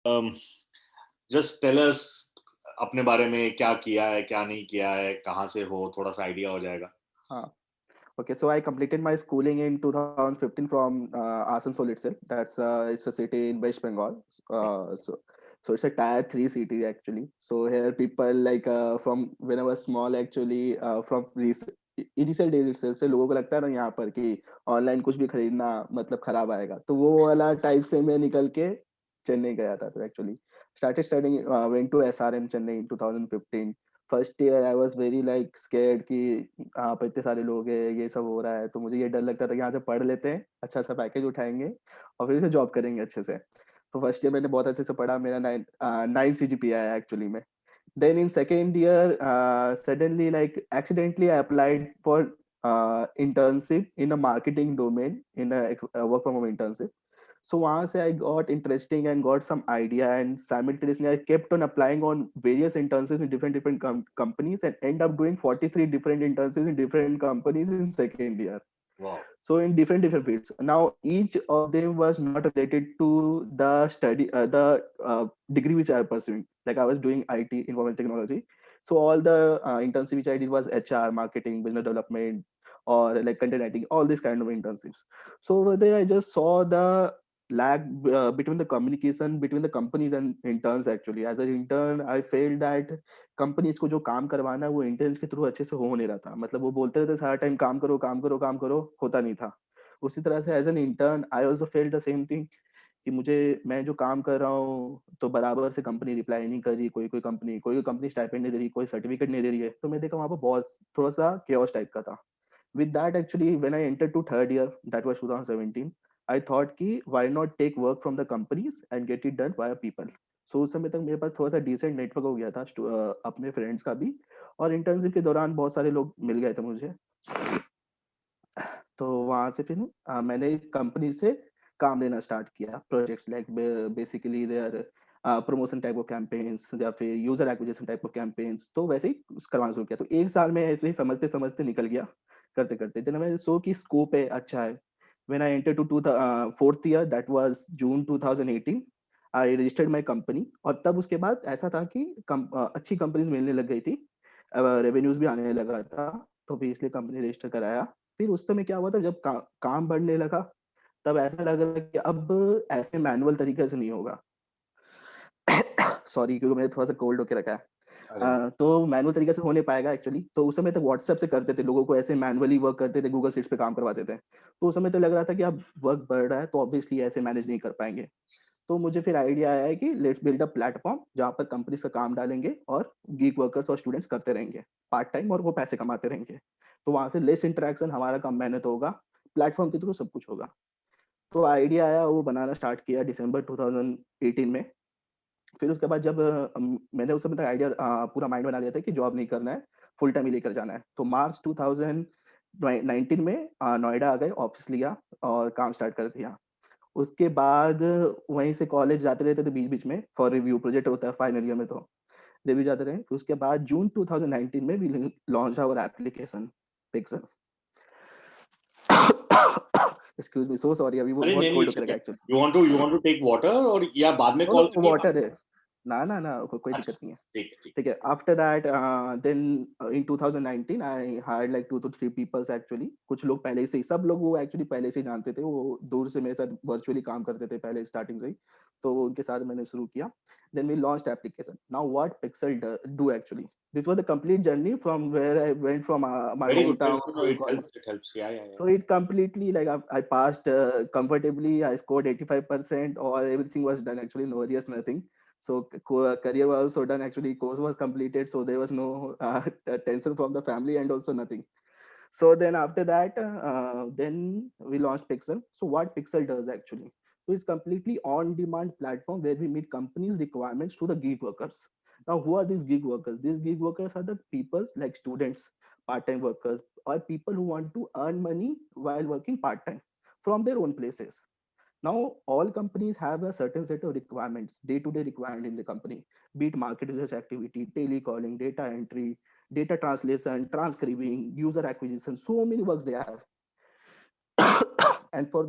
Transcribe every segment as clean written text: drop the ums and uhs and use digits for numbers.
Just tell us अपने बारे में, क्या किया है, क्या नहीं किया है, कहाँ से हो, थोड़ा-सा आइडिया हो जाएगा। हाँ. Okay, so I completed my schooling in 2015 from Asansol itself. It's a city in West Bengal. So it's a tier three city actually. So here people like from when I was small actually from initial days itself से लोगों को लगता है ना यहाँ पर कि online कुछ भी खरीदना मतलब खराब आएगा. तो वो वाला टाइप से मैं निकल के चेन्नई गया था. तो actually started studying went to SRM Chennai in 2015. First year I was very like scared कि यहाँ पे इतने सारे लोग हैं, ये सब हो रहा है, तो मुझे ये डर लगता था कि यहाँ से पढ़ लेते हैं, अच्छा-सा पैकेज उठाएँगे और फिर से जॉब करेंगे अच्छे से। तो फर्स्ट ईयर मैंने बहुत अच्छे से पढ़ा, मेरा 9 सीजीपीए आया एक्चुअली में। Then in second year suddenly like accidentally I applied for internship in a marketing domain in a work from home internship. So वहाँ से I got interesting and got some idea and simultaneously I kept on applying on various internships in different companies and end up doing 43 different internships in different companies in second year. Wow! So in different fields. Now each of them was not related to the study, degree which I was pursuing. Like I was doing IT, information technology. So all the internship which I did was HR, marketing, business development, or like content writing, all these kind of internships. So over there, I just saw the lag between the communication between the companies and interns. Actually, as an intern, I felt that companies को जो काम करवाना है वो interns के through अच्छे से हो नहीं रहा था. मतलब वो बोलते रहते सारा टाइम काम करो काम करो काम करो, होता नहीं था. उसी तरह से as an intern I also felt the same thing कि मुझे मैं जो काम कर रहा हूँ तो बराबर से कंपनी रिप्लाई नहीं कर रही, कोई कंपनी स्टाइपेंड नहीं दे रही, कोई सर्टिफिकेट नहीं दे रही है. तो मैं देखा वहाँ पर बहुत थोड़ा सा केओस टाइप का था. With that, actually, when I entered to third year, that was 2017, I thought कि why not take work from the companies and get it done via people. So उस समय तक मेरे पास थोड़ा सा डिसेंट नेटवर्क हो गया था अपने फ्रेंड्स का भी, और इंटर्नशिप के दौरान बहुत सारे लोग मिल गए थे मुझे. तो वहाँ से फिर मैंने एक कंपनी से काम लेना स्टार्ट किया. Projects like basically their promotion type of campaigns या फिर user acquisition type of campaigns. तो वैसे ही करवाना शुरू किया. तो एक साल में ऐसे ही समझते समझते निकल गया करते करते. देन मैंने सो की स्कोप है अच्छा है. When I enter to fourth year, that was June 2018, I registered my company. और तब उसके बाद ऐसा था कि अच्छी कंपनीज मिलने लग गई थी, रेवेन्यूज भी आने लगा था, तो भी इसलिए कंपनी रजिस्टर कराया. फिर उस समय क्या हुआ था, जब काम बढ़ने लगा तब ऐसा लग रहा कि अब ऐसे मैनुअल तरीके से नहीं होगा. सॉरी, क्योंकि मैंने थोड़ा सा कोल्ड होके रखा है. अरे! तो मैनुअल तरीके से हो नहीं पाएगा एक्चुअली. तो उस समय तक व्हाट्सएप से करते थे, लोगों को ऐसे मैनुअली वर्क करते थे, गूगल शीट्स पे काम करवाते थे. तो उस समय तो लग रहा था कि अब वर्क बढ़ रहा है तो ऑब्वियसली ऐसे मैनेज नहीं कर पाएंगे. तो मुझे फिर आइडिया आया है कि लेट्स बिल्ड अ प्लेटफॉर्म जहाँ पर कंपनीज का काम डालेंगे और गीग वर्कर्स और स्टूडेंट्स करते रहेंगे पार्ट टाइम, और वो पैसे कमाते रहेंगे. तो वहां से लेस इंटरेक्शन, हमारा कम मेहनत होगा, प्लेटफॉर्म के थ्रू सब कुछ होगा. तो आइडिया आया, वो बनाना स्टार्ट किया दिसंबर 2018 में. फिर उसके बाद जब मैंने उस समय तक आइडिया पूरा माइंड बना लिया था कि जॉब नहीं करना है, फुल टाइम ही लेकर जाना है. तो मार्च 2019 में नोएडा आ गए, ऑफिस लिया और काम स्टार्ट कर दिया. उसके बाद वहीं से कॉलेज जाते रहते थे बीच-बीच में फॉर रिव्यू. प्रोजेक्ट होता है फाइनल ईयर में, तो रिव्यू जाते रहे. फिर उसके बाद जून 2019 में we launch our application Pixel. Excuse me, so sorry, अभी वो अरे बहुत नहीं, नहीं, कोल्ड इट्स होके रखा ओके। है actually. You want to take water और या बाद में नो, कॉल नो, करिए आप? वाटर है. ना, ना, ना, कोई अच्छा, दिक्कत नहीं है. ठीक है, ठीक ठीक है. After that then in 2019 I hired like 2 to 3 peoples actually. कुछ लोग पहले से ही, सब लोग वो एक्चुअली पहले से ही जानते थे. वो दूर से मेरे साथ वर्चुअली काम करते थे पहले स्टार्टिंग से ही. तो उनके साथ मैंने शुरू किया. Then we launched application. Now what Pixel do actually. This was the complete journey from where I went from my very good, hometown very good, to it college. Helps, it helps. या, या, या। So it completely like I passed comfortably. I scored 85%, or everything was done actually. No worries, nothing. So career was also done actually. Course was completed, so there was no tension from the family and also nothing. So then after that, then we launched Pixel. So what Pixel does actually? So it's completely on-demand platform where we meet companies' requirements to the gig workers. Now, who are these gig workers? These gig workers are the peoples like students, part-time workers, or people who want to earn money while working part-time from their own places. Now, all companies have a certain set of requirements, day-to-day requirement in the company, be it market research activity, telecalling, data entry, data translation, transcribing, user acquisition, so many works they have. And for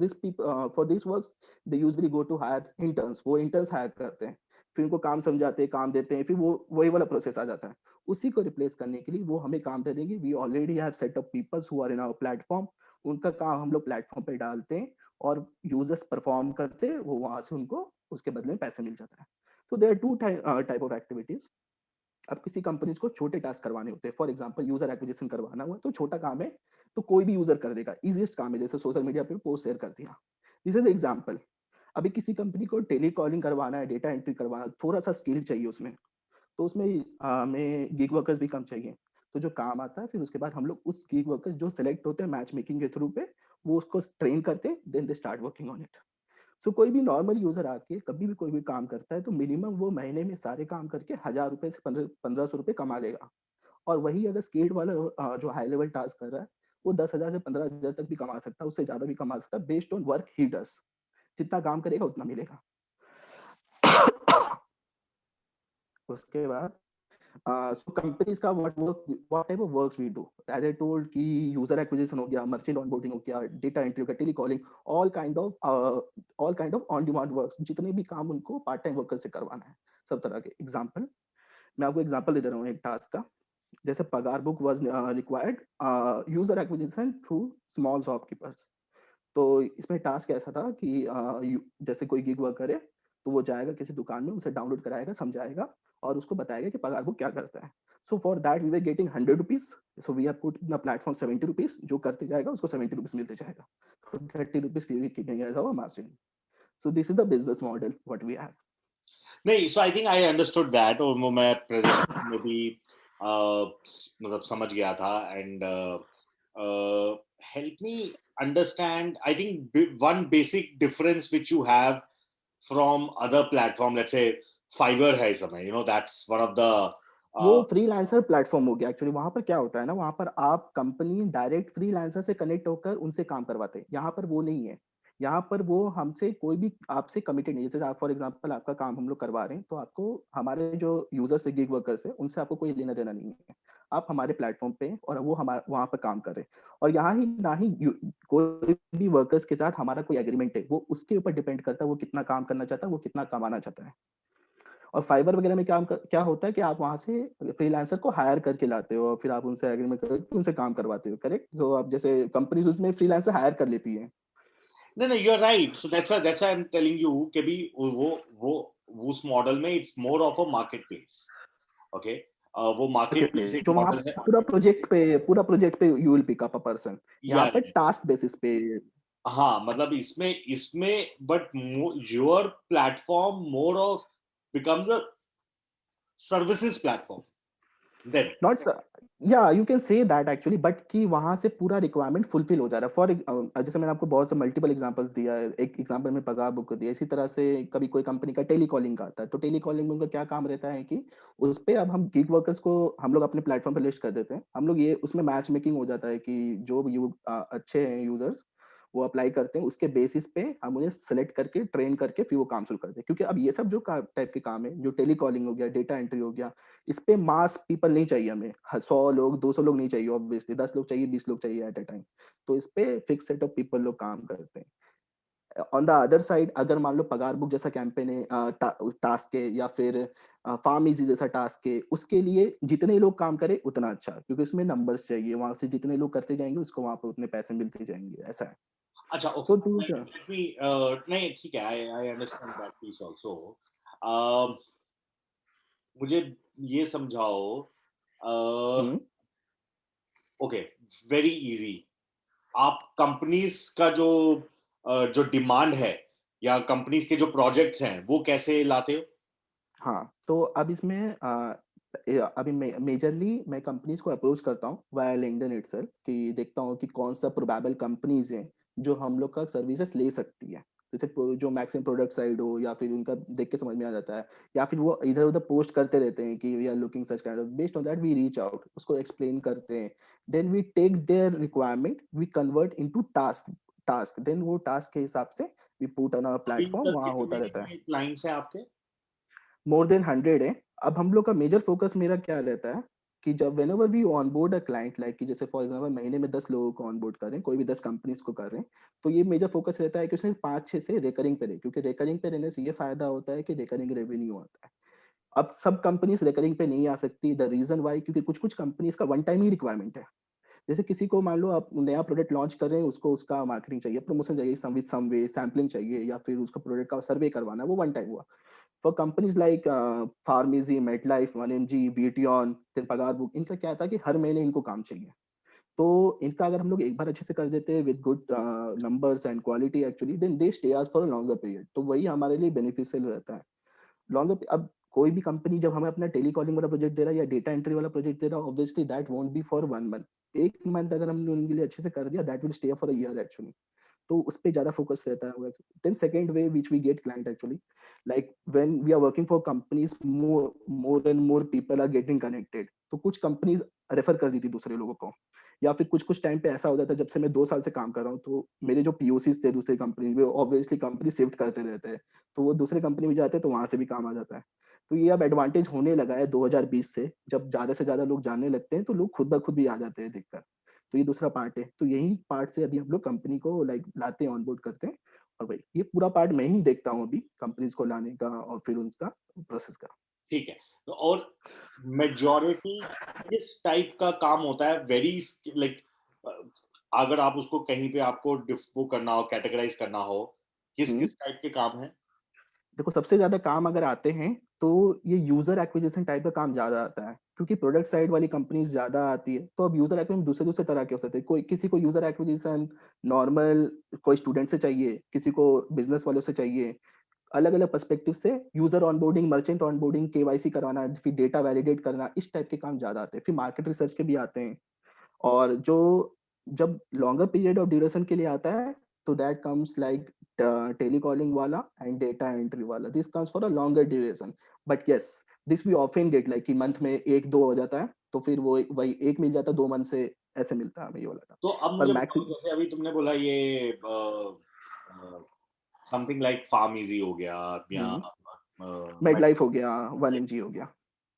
this works they usually go to hire interns, वो interns hire करते हैं, फिर उनको काम समझाते हैं, काम देते हैं, फिर वो वही वाला प्रोसेस आ जाता है। उसी को रिप्लेस करने के लिए वो हमें काम दे देंगे। We already have set up peoples who are in our platform, उनका काम हम लोग प्लेटफॉर्म पे डालते हैं और यूजर्स परफॉर्म करते हैं, वो वहां से उनको उसके बदले में पैसे मिल जाता है। तो there are two type of activities. अब किसी कंपनीज को छोटे टास्क करवाने होते हैं, फॉर एग्जांपल यूजर एक्विजिशन करवाना हुआ तो छोटा काम है, तो कोई भी यूजर कर देगा, इजीएस्ट काम है, जैसे सोशल मीडिया पे पोस्ट शेयर कर दिया। This is example. अभी किसी कंपनी को टेली कॉलिंग करवाना है, डेटा एंट्री करवाना, थोड़ा सा स्किल चाहिए उसमें, तो उसमें हमें गिग वर्कर्स भी कम चाहिए। तो जो काम आता है फिर उसके बाद हम लोग उस गिग वर्कर्स जो सिलेक्ट होते हैं मैच मेकिंग के थ्रू पे, वो उसको ट्रेन करते हैं, then they start working on it. So कोई भी नॉर्मल यूजर आके कभी भी कोई भी काम करता है तो मिनिमम वो महीने में सारे काम करके 1000 रुपए से 1500 रुपए कमा लेगा। और वही अगर स्केल्ड वाला जो हाई लेवल टास्क कर रहा है, वो 10,000 से 15,000 तक भी कमा सकता है, उससे ज्यादा भी कमा सकता है, based on work he does. जितना काम करेगा उतना मिलेगा। उसके बाद so कंपनीज का what type of works we do, as I told कि यूजर एक्विजिशन हो गया, मर्चेंट ऑनबोर्डिंग हो गया, डेटा एंट्री हो गया, tele calling, all kind of on demand works, जितने भी काम उनको पार्ट टाइम वर्कर से करवाना है, सब तरह के एग्जांपल। मैं आपको एग्जांपल दे दे रहा हूँ एक टास्क का। जैसे पगार book was required user acquisition through small shopkeepers. तो इसमें टास्क ऐसा था कि जैसे कोई गिग वर्कर है, तो वो जाएगा किसी दुकान में, उसे डाउनलोड कराएगा, समझाएगा और उसको बताएगा कि पगार बुक क्या करता है। So for that we were getting 100 rupees, so we have put in platform 70 rupees, जो करते जाएगा उसको 70 रुपीज मिलते जाएगा, 30 rupees keeping as our margin. So this is the business model what we have. नहीं, so I think I understood that, और वो मैं प्रेजेंटेशन में भी मतलब समझ गया था। And help me understand, I think one basic difference which you have from other platform, let's say Fiverr है इस समय, दैट्स वन ऑफ द वो फ्रीलांसर प्लेटफॉर्म हो गया एक्चुअली। वहां पर क्या होता है ना, वहां पर आप कंपनी डायरेक्ट फ्रीलांसर से कनेक्ट होकर उनसे काम करवाते हैं, यहाँ पर वो नहीं है। यहाँ पर वो हमसे कोई भी आपसे कमिटेड नहीं है। जैसे आप फॉर एग्जांपल आपका काम हम लोग करवा रहे हैं, तो आपको हमारे जो यूजर्स है, गिग वर्कर्स है, उनसे आपको कोई लेना देना नहीं है। आप हमारे प्लेटफॉर्म पे हैं और वो हमारे वहां पर काम कर रहे हैं। और यहाँ ही ना ही कोई भी वर्कर्स के साथ हमारा कोई एग्रीमेंट है, वो उसके ऊपर डिपेंड करता है वो कितना काम करना चाहता है, वो कितना कमाना चाहता है। और फाइबर वगैरह में क्या होता है कि आप वहां से फ्रीलांसर को हायर करके लाते हो और फिर आप उनसे एग्रीमेंट करके उनसे काम करवाते हो, करेक्ट? जो आप जैसे कंपनीज उसमें फ्रीलांसर हायर कर लेती है। No, no, you're right. So that's why I'm telling you कि भी वो उस मॉडल में it's more of a market place. Okay, वो मार्केट प्लेस मार्केट एक जो वहां मॉडल है। पूरा प्रोजेक्ट पे you will pick up a person. या यहाँ पर टास्क बेसिस पे। हाँ, मतलब इसमें इसमें but your platform more of becomes a services platform then. Not yeah you can say that actually, but कि वहां से पूरा रिक्वायरमेंट फुलफिल हो जा रहा है। जैसे मैंने आपको बहुत से मल्टीपल एग्जांपल्स दिया है, एक एग्जांपल में पगार बुक कर दिया, इसी तरह से कभी कोई कंपनी का टेली कॉलिंग का आता है, तो टेली कॉलिंग में उनका क्या काम रहता है कि उस पे अब हम गिग वर्कर्स को हम लोग अपने प्लेटफॉर्म पे लिस्ट कर देते हैं। हम लोग ये उसमें मैच मेकिंग हो जाता है कि जो भी अच्छे हैं यूजर्स, वो अप्लाई करते हैं, उसके बेसिस पे हम उन्हें सेलेक्ट करके ट्रेन करके फिर वो काम शुरू करते हैं। क्योंकि अब ये सब जो टाइप के काम है, जो टेली कॉलिंग हो गया, डेटा एंट्री हो गया, इस पे मास पीपल नहीं चाहिए हमें। 100 लोग 200 लोग नहीं चाहिए, ऑब्वियसली 10 लोग चाहिए, 20 लोग चाहिए एट ए टाइम। तो इस पे फिक्स सेट ऑफ पीपल लोग काम करते हैं। ऑन द अदर साइड, अगर मान लो पगार बुक जैसा कैंपेन है, टास्क है, या फिर फार्म इजी जैसा टास्क है, उसके लिए जितने लोग काम करें उतना अच्छा, क्योंकि उसमें नंबर्स चाहिए, वहां से जितने लोग करते जाएंगे उसको वहां पे उतने पैसे मिलते जाएंगे, ऐसा है। अच्छा, okay, so to let me नहीं, ठीक है, I understand that piece also. मुझे ये समझाओ, ओके, वेरी इजी। आप कंपनीज का जो डिमांड है या कंपनीज के जो प्रोजेक्ट्स हैं वो कैसे लाते हो? हाँ, तो अब इसमें अभी मेजरली मैं कंपनीज को अप्रोच करता हूँ वाया लिंक्डइन इटसेल्फ, कि देखता हूँ कि कौन सा प्रोबेबल कंपनीज हैं जो हम लोग का सर्विसेज ले सकती है। जैसे जो मैक्सिमम प्रोडक्ट साइड हो, या फिर उनका देख के समझ में आ जाता है, या फिर वो इधर उधर पोस्ट करते रहते हैं कि we are looking such kind of, based on that we reach out, उसको एक्सप्लेन करते हैं। Then we take their requirement, we convert into task, then वो टास्क के हिसाब से वी पुट ऑन आवर अभी प्लेटफॉर्म, तक वहाँ होता कितने रहता है। कितने क्लाइंट्स हैं आपके? मोर देन 100 है। अब हम लोग का मेजर फोकस मेरा क्या रहता है कि जब whenever we onboard a client, like कि जैसे फॉर एग्जांपल महीने में 10 लोगों को ऑनबोर्ड कर रहे हैं, कोई भी 10 कंपनीज को कर रहे हैं, तो ये मेजर फोकस रहता है कि उसमें 5-6 से रिकरिंग पे रहे, क्योंकि रिकरिंग पे रहने से ये फायदा होता है कि रिकरिंग रेवेन्यू आता है। अब सब कंपनीज रिकरिंग पे नहीं आ सकती, द रीजन व्हाई, क्योंकि कुछ-कुछ कंपनीज का वन टाइम ही रिक्वायरमेंट है। जैसे किसी को मान लो आप नया प्रोडक्ट लॉन्च कर रहे हैं, उसको उसका मार्केटिंग चाहिए, प्रमोशन चाहिए, सम विद सम वे सैंपलिंग चाहिए, या फिर उसका प्रोडक्ट का सर्वे करवाना है, वो वन टाइम हुआ। For companies like pharmacy, Medlife, 1mg, बीटियॉन, फिर पगार बुक, इनका क्या था कि हर महीने इनको काम चाहिए। तो इनका अगर हम लोग एक बार अच्छे से कर देते हैं with good numbers and quality actually, then they stay us for a longer period, तो वही हमारे लिए बेनिफिशियल रहता है। लॉन्गर अब कोई भी कंपनी जब हमें अपना टेलीकॉलिंग वाला प्रोजेक्ट दे रहा है या डेटा एंट्री वाला प्रोजेक्ट दे रहा है, obviously that won't be for 1 month. 1 month अगर हमने उनके लिए अच्छे से कर दिया, that will stay for a year actually. तो उस पे ज़्यादा फोकस रहता है। Then second way which we get client actually, like when we are working for companies, more more and more people are getting connected, तो कुछ companies refer कर दी थी दूसरे लोगों को, या फिर कुछ-कुछ टाइम पे ऐसा होता था, जब से मैं 2 साल से काम कर रहा हूँ, तो मेरे जो पीओसीज़ थे दूसरी कंपनी में, ऑब्वियसली कंपनी शिफ्ट करते रहते हैं, तो वो दूसरे कंपनी में जाते हैं, तो वहाँ से भी काम आ जाता है। तो ये अब एडवांटेज होने लगा है 2020 से, जब ज़्यादा से ज़्यादा लोग जानने लगते हैं, तो लोग खुद ब खुद भी आ जाते हैं देखकर। तो ये दूसरा पार्ट है। तो यही पार्ट से अभी हम लोग कंपनी को लाइक लाते हैं, ऑनबोर्ड करते हैं, और वही ये पूरा पार्ट मैं ही देखता हूँ अभी कंपनीज़ को लाने का और फिर उनका प्रोसेस का। ठीक है। तो और मेजॉरिटी किस टाइप का काम होता है? वेरी लाइक अगर आप उसको कहीं पे आपको वो करना हो, कैटेगराइज करना हो, किस हुँ। किस टाइप के काम है? देखो, सबसे ज़्यादा काम अगर आते हैं, तो ये यूज़र एक्विजिशन टाइप का काम ज़्यादा आता है, क्योंकि प्रोडक्ट साइड वाली कंपनीज़ ज़्यादा आती है। तो अब यूज़र एक्विजिशन दूसरे-दूसरे तरह के हो सकते हैं। कोई किसी को यूज़र एक्विजिशन नॉर्मल कोई स्टूडेंट से चाहिए, किसी को बिज़नेस वालों से चाहिए। अलग-अलग पर्सपेक्टिव से user onboarding, merchant onboarding, KYC करवाना, फिर डेटा वैलिडेट करना, इस टाइप के काम ज़्यादा आते हैं। फिर मार्केट रिसर्च के भी आते हैं। और जो जब लॉन्गर पीरियड ऑफ ड्यूरेशन के लिए आता है, तो दैट कम्स लाइक टेलीकॉलिंग वाला एंड डेटा एंट्री वाला, this comes for a longer duration. But yes, this we often get like कि मंथ में 1-2 हो जाता है, तो फिर वो वही 1 मिल जाता है, 2 मंथ से ऐसे मिलता है हमें ये वाला काम। तो अब पर मुझे मैक्सि बताओ, जैसे अभी तुमने बोला ये समथिंग लाइक फार्म इजी हो गया या हुँ, मेड मैं लाइफ हो गया, 1mg हो गया।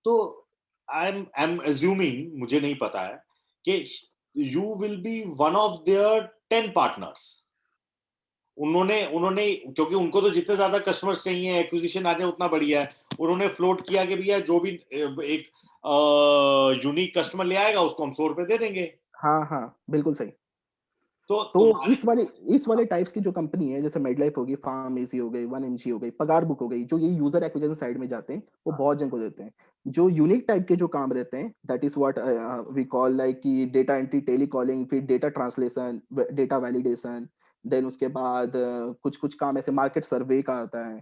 तो आई एम अज्यूमिंग, मुझे नहीं पता है कि you will be one of their 10 partners. उन्होंने उन्होंने क्योंकि उनको तो जितने ज्यादा कस्टमर्स चाहिए, एक्विजिशन आ जाए उतना बढ़िया है। उन्होंने फ्लोट किया कि भैया जो भी एक यूनिक कस्टमर ले आएगा उसको हम 100 रुपए दे देंगे। हाँ, हाँ, बिल्कुल सही। तो तो तुम्हारे इस वाले टाइप्स की जो कंपनी है, जैसे मेडलाइफ होगी, फार्मेसी हो गई, 1mg हो गई, पगार बुक हो गई, जो ये यूजर एक्विजिशन साइड में जाते हैं, वो बहुत जन को देते हैं। जो यूनिक टाइप के जो काम रहते हैं, that is what we call like कि डेटा एंट्री, टेलीकॉलिंग, फिर data translation, data validation, then उसके बाद कुछ कुछ काम ऐसे मार्केट सर्वे का आता है,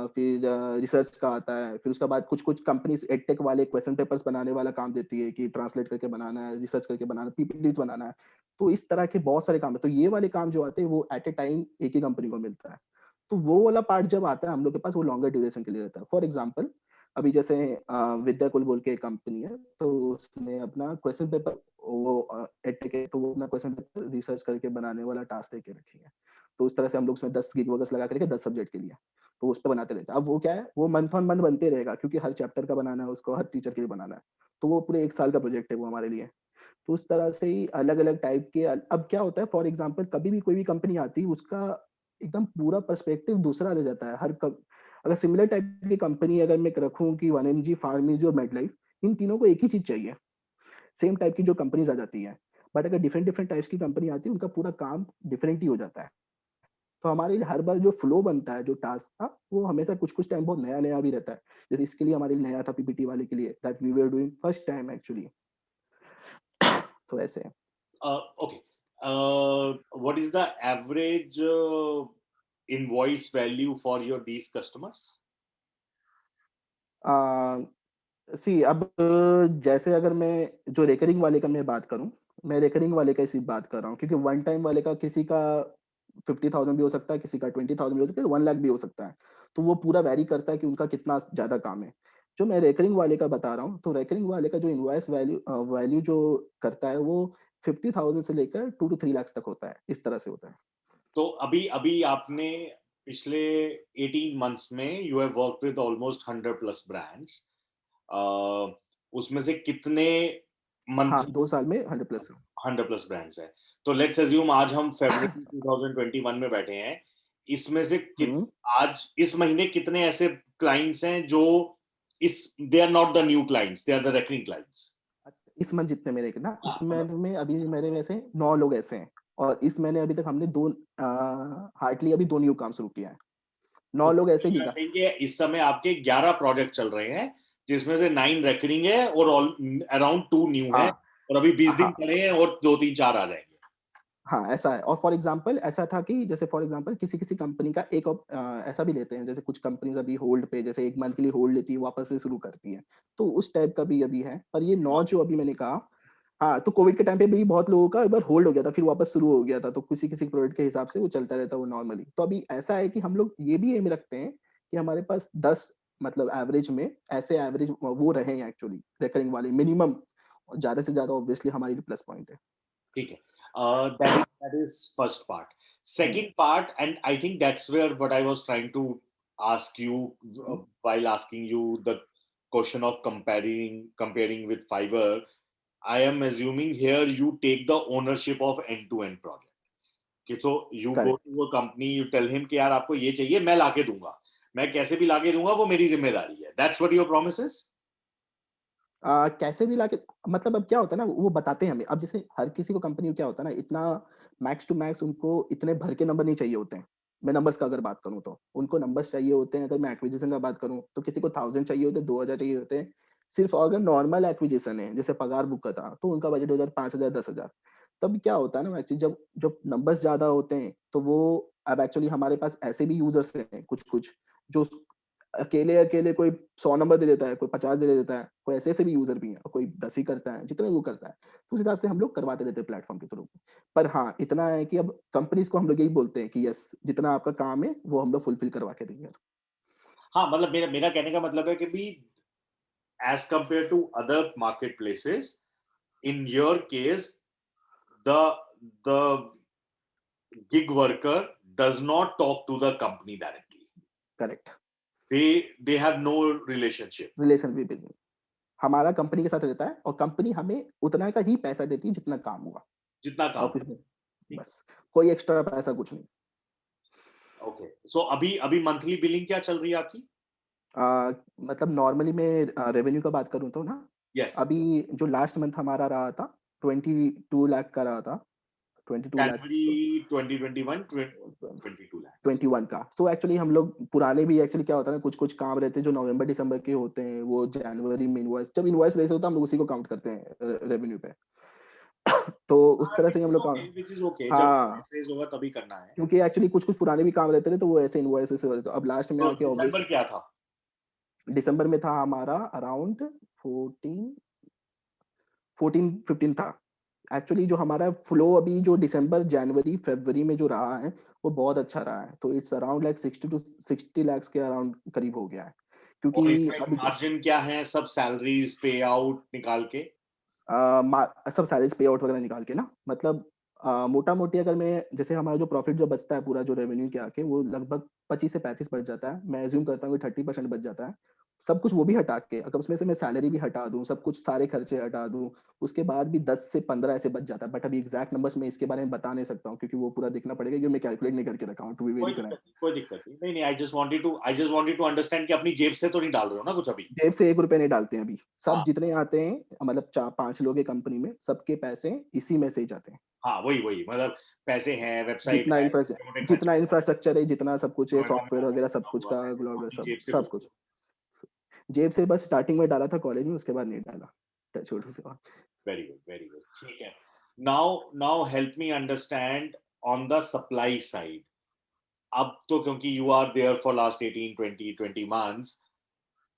फिर रिसर्च का आता है, फिर उसके बाद कुछ कुछ कंपनीज एडटेक वाले क्वेश्चन पेपर्स बनाने वाला काम देती है कि ट्रांसलेट करके बनाना है, रिसर्च करके बनाना है, पीपीटीज बनाना है। तो इस तरह के बहुत सारे काम है। तो ये वाले काम जो आते हैं, वो एट ए टाइम एक ही कंपनी को मिलता है। तो वो वाला पार्ट जब आता है हम लोग के पास, वो लॉन्गर ड्यूरेशन के लिए रहता है। फॉर एग्जांपल, अभी जैसे विद्याकुल बोल के एक कंपनी है, तो उसने अपना क्वेश्चन पेपर, वो एडटेक है, तो वो अपना क्वेश्चन पेपर रिसर्च करके बनाने वाला टास्क देके रखी है। तो उस तरह से हम लोग उसमें 10 गिग वर्कर्स लगा के रखे 10 सब्जेक्ट के लिए। तो उस पे बनाते रहते हैं। अब वो क्या है, वो मंथ ऑन मंथ बनते रहेगा, क्योंकि हर चैप्टर का बनाना है उसको, हर टीचर के लिए बनाना है। तो वो पूरे 1 साल का प्रोजेक्ट है वो हमारे लिए। तो उस तरह से ही अलग-अलग टाइप के अब क्या होता है, फॉर एग्जांपल कभी भी कोई भी कंपनी आती है, उसका एकदम पूरा पर्सपेक्टिव दूसरा रह जाता है। अगर सिमिलर टाइप की कंपनी अगर मैं रखूँ कि 1mg, फार्मेसी और मेडलाइफ, इन तीनों को एक ही चीज़ चाहिए। सेम टाइप की जो कंपनीज़ आ जाती हैं। बट अगर डिफरेंट डिफरेंट टाइप्स की कंपनी आती है, उनका पूरा काम डिफरेंट ही हो जाता है। तो हमारे लिए हर बार जो फ्लो बनता है, जो टास्क का, वो हमेशा कुछ-कुछ टाइम बहुत नया-नया भी रहता है। जैसे इसके लिए हमारे लिए नया था पीपीटी वाले के लिए, that we were doing first time actually. तो ऐसे है। Okay, what is the average invoice value for your these customers? अब जैसे अगर मैं जो रिकरिंग वाले का मैं बात करूँ, मैं रिकरिंग वाले का ही सिर्फ़ बात कर रहा हूँ, क्योंकि वन टाइम वाले का किसी का 50,000 भी हो सकता है, किसी का 20,000 भी हो सकता है, 1 लाख भी हो सकता है। तो वो पूरा वैरी करता है कि उनका कितना ज़्यादा काम है। जो मैं रिकरिंग वाले का बता रहा हूँ, तो रिकरिंग वाले का जो इनवॉइस वैल्यू जो करता है, वो 50,000 से लेकर 2 टू 3 लाख तक होता है। इस तरह से होता है। तो अभी अभी आपने पिछले 18 months में you have worked with almost 100 plus brands. उसमें से कितने हाँ, मंथली 2 साल में 100 प्लस। 100 प्लस ब्रांड्स है? तो लेट्स अज्यूम आज हम फरवरी 2021 में बैठे हैं, इसमें से हुँ। आज इस महीने कितने ऐसे क्लाइंट्स हैं जो इस they are not the new clients, they are the recurring clients? इस मंथ जितने मेरे ना, हाँ, इस मतलब मंथ में अभी मेरे में से 9 लोग ऐसे हैं और इस महीने अभी तक हमने 2 हार्डली अभी 2 न्यू काम शुरू किया है। 9 तो लोग ऐसे ही ऐसे ही कि इस समय आपके 11 प्रोजेक्ट चल रहे हैं, जिसमें से 9 रिकरिंग है और अराउंड 2 न्यू है, हाँ, और अभी 20 दिन हाँ, पड़े हैं और 2-3-4 आ जाएंगे। हाँ, ऐसा है। और फॉर एग्ज़ाम्पल ऐसा था कि जैसे फॉर एग्ज़ाम्पल किसी-किसी कंपनी का ऐसा भी लेते हैं, जैसे कुछ कंपनीज़ अभी होल्ड पे जैसे 1 मंथ के लिए होल्ड लेती है, वापस से शुरू करती हैं। तो उस टाइप का भी अभी है। पर ये 9 जो अभी मैंने कहा, हाँ, तो कोविड के टाइम पे भी बहुत लोगों का एक बार होल्ड हो गया था, फिर वापस शुरू हो गया था। तो किसी-किसी प्रोडक्ट के हिसाब से वो चलता रहता है वो नॉर्मली। तो अभी ऐसा है कि हम लोग ये भी एम रखते हैं कि हमारे पास 10 मतलब एवरेज में ऐसे एवरेज वो रहे हैं एक्चुअली रिकरिंग वाले मिनिमम, और ज़्यादा से ज़्यादा ऑब्वियसली हमारी प्लस पॉइंट है। ठीक है, that is first part. Hmm, Second part, and I think that's where what I was trying to ask you hmm, while asking you the question of comparing with Fiverr. I am assuming here you take the ownership of end-to-end project. कि तो you go correct. to a company, you tell him कि यार आपको ये चाहिए, मैं लाके दूंगा, मैं कैसे भी लाके दूंगा, वो मेरी जिम्मेदारी है. That's what your promise is? कैसे भी लाके मतलब अब क्या होता है ना, वो बताते हैं हमें। अब जैसे हर किसी को कंपनी में क्या होता है ना, इतना मैक्स टू मैक्स उनको इतने भर के नंबर नहीं चाहिए होते हैं। मैं नंबर्स का अगर बात करूँ तो, उनको नंबर्स चाहिए होते हैं। अगर मैं एक्विजिशन का बात करूँ, तो किसी को 1000 चाहिए होते हैं, 2000 चाहिए होते हैं। सिर्फ अगर नॉर्मल एक्विजिशन है, जैसे पगार बुक का था, तो उनका बजट हो जाता है 5000, 10000। तब क्या होता है ना एक्चुअली, जब जब नंबर्स ज़्यादा होते हैं, तो वो अब एक्चुअली हमारे पास ऐसे भी यूज़र्स हैं कुछ-कुछ, जो अकेले-अकेले कोई 100 नंबर दे देता है, कोई 50 दे देता है, कोई ऐसे-ऐसे भी यूज़र भी हैं, और कोई 10 ही करता है, जितने वो करता है। तो उस हिसाब से हम लोग करवाते रहते हैं प्लेटफ़ॉर्म के थ्रू। पर हाँ, इतना है कि अब कंपनीज़ को हम लोग यही बोलते हैं कि यस, जितना आपका काम है, वो हम लोग फुलफ़िल करवा के देंगे। हाँ, मतलब मेरा मेरा कहने का मतलब है कि भी as compared to other marketplaces, in your case, the the gig worker does not talk to the company directly. Correct, They have no relationship. Relation भी बिल्कुल। हमारा कंपनी के साथ रहता है और कंपनी हमें उतना का ही पैसा देती है जितना काम हुआ, जितना और काम कुछ नहीं, ठीक बस। कोई एक्स्ट्रा पैसा कुछ नहीं। है, ओके। सो अभी अभी मंथली बिलिंग क्या चल रही है आपकी? मतलब नॉर्मली मैं रेवेन्यू का बात करूँ तो ना, यस, अभी जो लास्ट मंथ हमारा रहा था, 22 लाख का रहा था। 22 लैक्स जनवरी 2021 22 lakhs. 21 का। तो एक्चुअली हम लोग पुराने भी एक्चुअली क्या होता है ना, कुछ-कुछ काम रहते हैं जो नवंबर, दिसंबर के होते हैं, वो जनवरी में इनवॉइस जब इनवॉइस रेज़ होता है, हम लोग उसी को काउंट करते हैं रेवेन्यू पे। तो उस तरह से ही हम लोग का, Which is okay. जब हाँ, मैसेज होगा तभी करना है। क्योंकि एक्चुअली कुछ-कुछ पुराने भी काम रहते थे, तो वो ऐसे इनवॉइसेस से होते, तो अब लास्ट में तो आके दिसंबर ऑब्वियस क्या था? दिसंबर में था हमारा अराउंड 14 14-15 था। एक्चुअली जो हमारा फ्लो अभी जो दिसंबर, जनवरी, फरवरी में जो रहा है, वो बहुत अच्छा रहा है। तो it's around like 60 to 60 lakhs के अराउंड करीब हो गया है। और क्योंकि इसमें अभी मार्जिन क्या है, सब सैलरीज पे आउट निकाल के? मा सब सैलरीज़ पे आउट वगैरह निकाल के ना, मतलब मोटा-मोटी अगर मैं जैसे हमारा जो प्रॉफिट जो बचता है पूरा जो रेवेन्यू के आके, वो लगभग 25 से 35 बच जाता है। मैं अज़्यूम करता हूँ कि 30% बच जाता है। सब कुछ वो भी हटा के, अगर उसमें से मैं सैलरी भी हटा दूँ, सब कुछ सारे खर्चे हटा दूँ, उसके बाद भी 10 से 15 ऐसे बच जाता है। बट अभी एग्ज़ैक्ट नंबर्स मैं इसके बारे में बता नहीं सकता हूँ, क्योंकि वो पूरा देखना पड़ेगा, क्योंकि मैं कैलकुलेट नहीं करके रखा हूँ, टू बी कोई वेरी दिक्कत फ्रैंक। नहीं, कोई दिक्कत नहीं। नहीं, नहीं, I just wanted to understand कि अपनी जेब से तो नहीं डाल रहे हो ना कुछ अभी? जेब से ₹1 नहीं डालते हैं अभी। सब हाँ, जितने आते हैं, मतलब 4 5 लोग हैं कंपनी में, सबके पैसे इसी में से ही जाते हैं। हाँ, वही मतलब पैसे हैं, वेबसाइट जितना है, इंफ्रास्ट्र छोटे-मोटे जितना खर्चे हैं, इंफ्रास्ट्रक्चर है, जितना सब कुछ है, नोएडा में सॉफ्टवेयर वगैरह ऑफिस सब बना कुछ हुआ का है, ग्लोबल अपनी सब जेब से सब कुछ कुछ। जेब से बस स्टार्टिंग में डाला था कॉलेज में, उसके बाद नहीं डाला। छोटू से बात। वेरी गुड, वेरी गुड, ठीक है। Now now help me understand on the supply side. अब तो क्योंकि you are there for last 18, 20 months,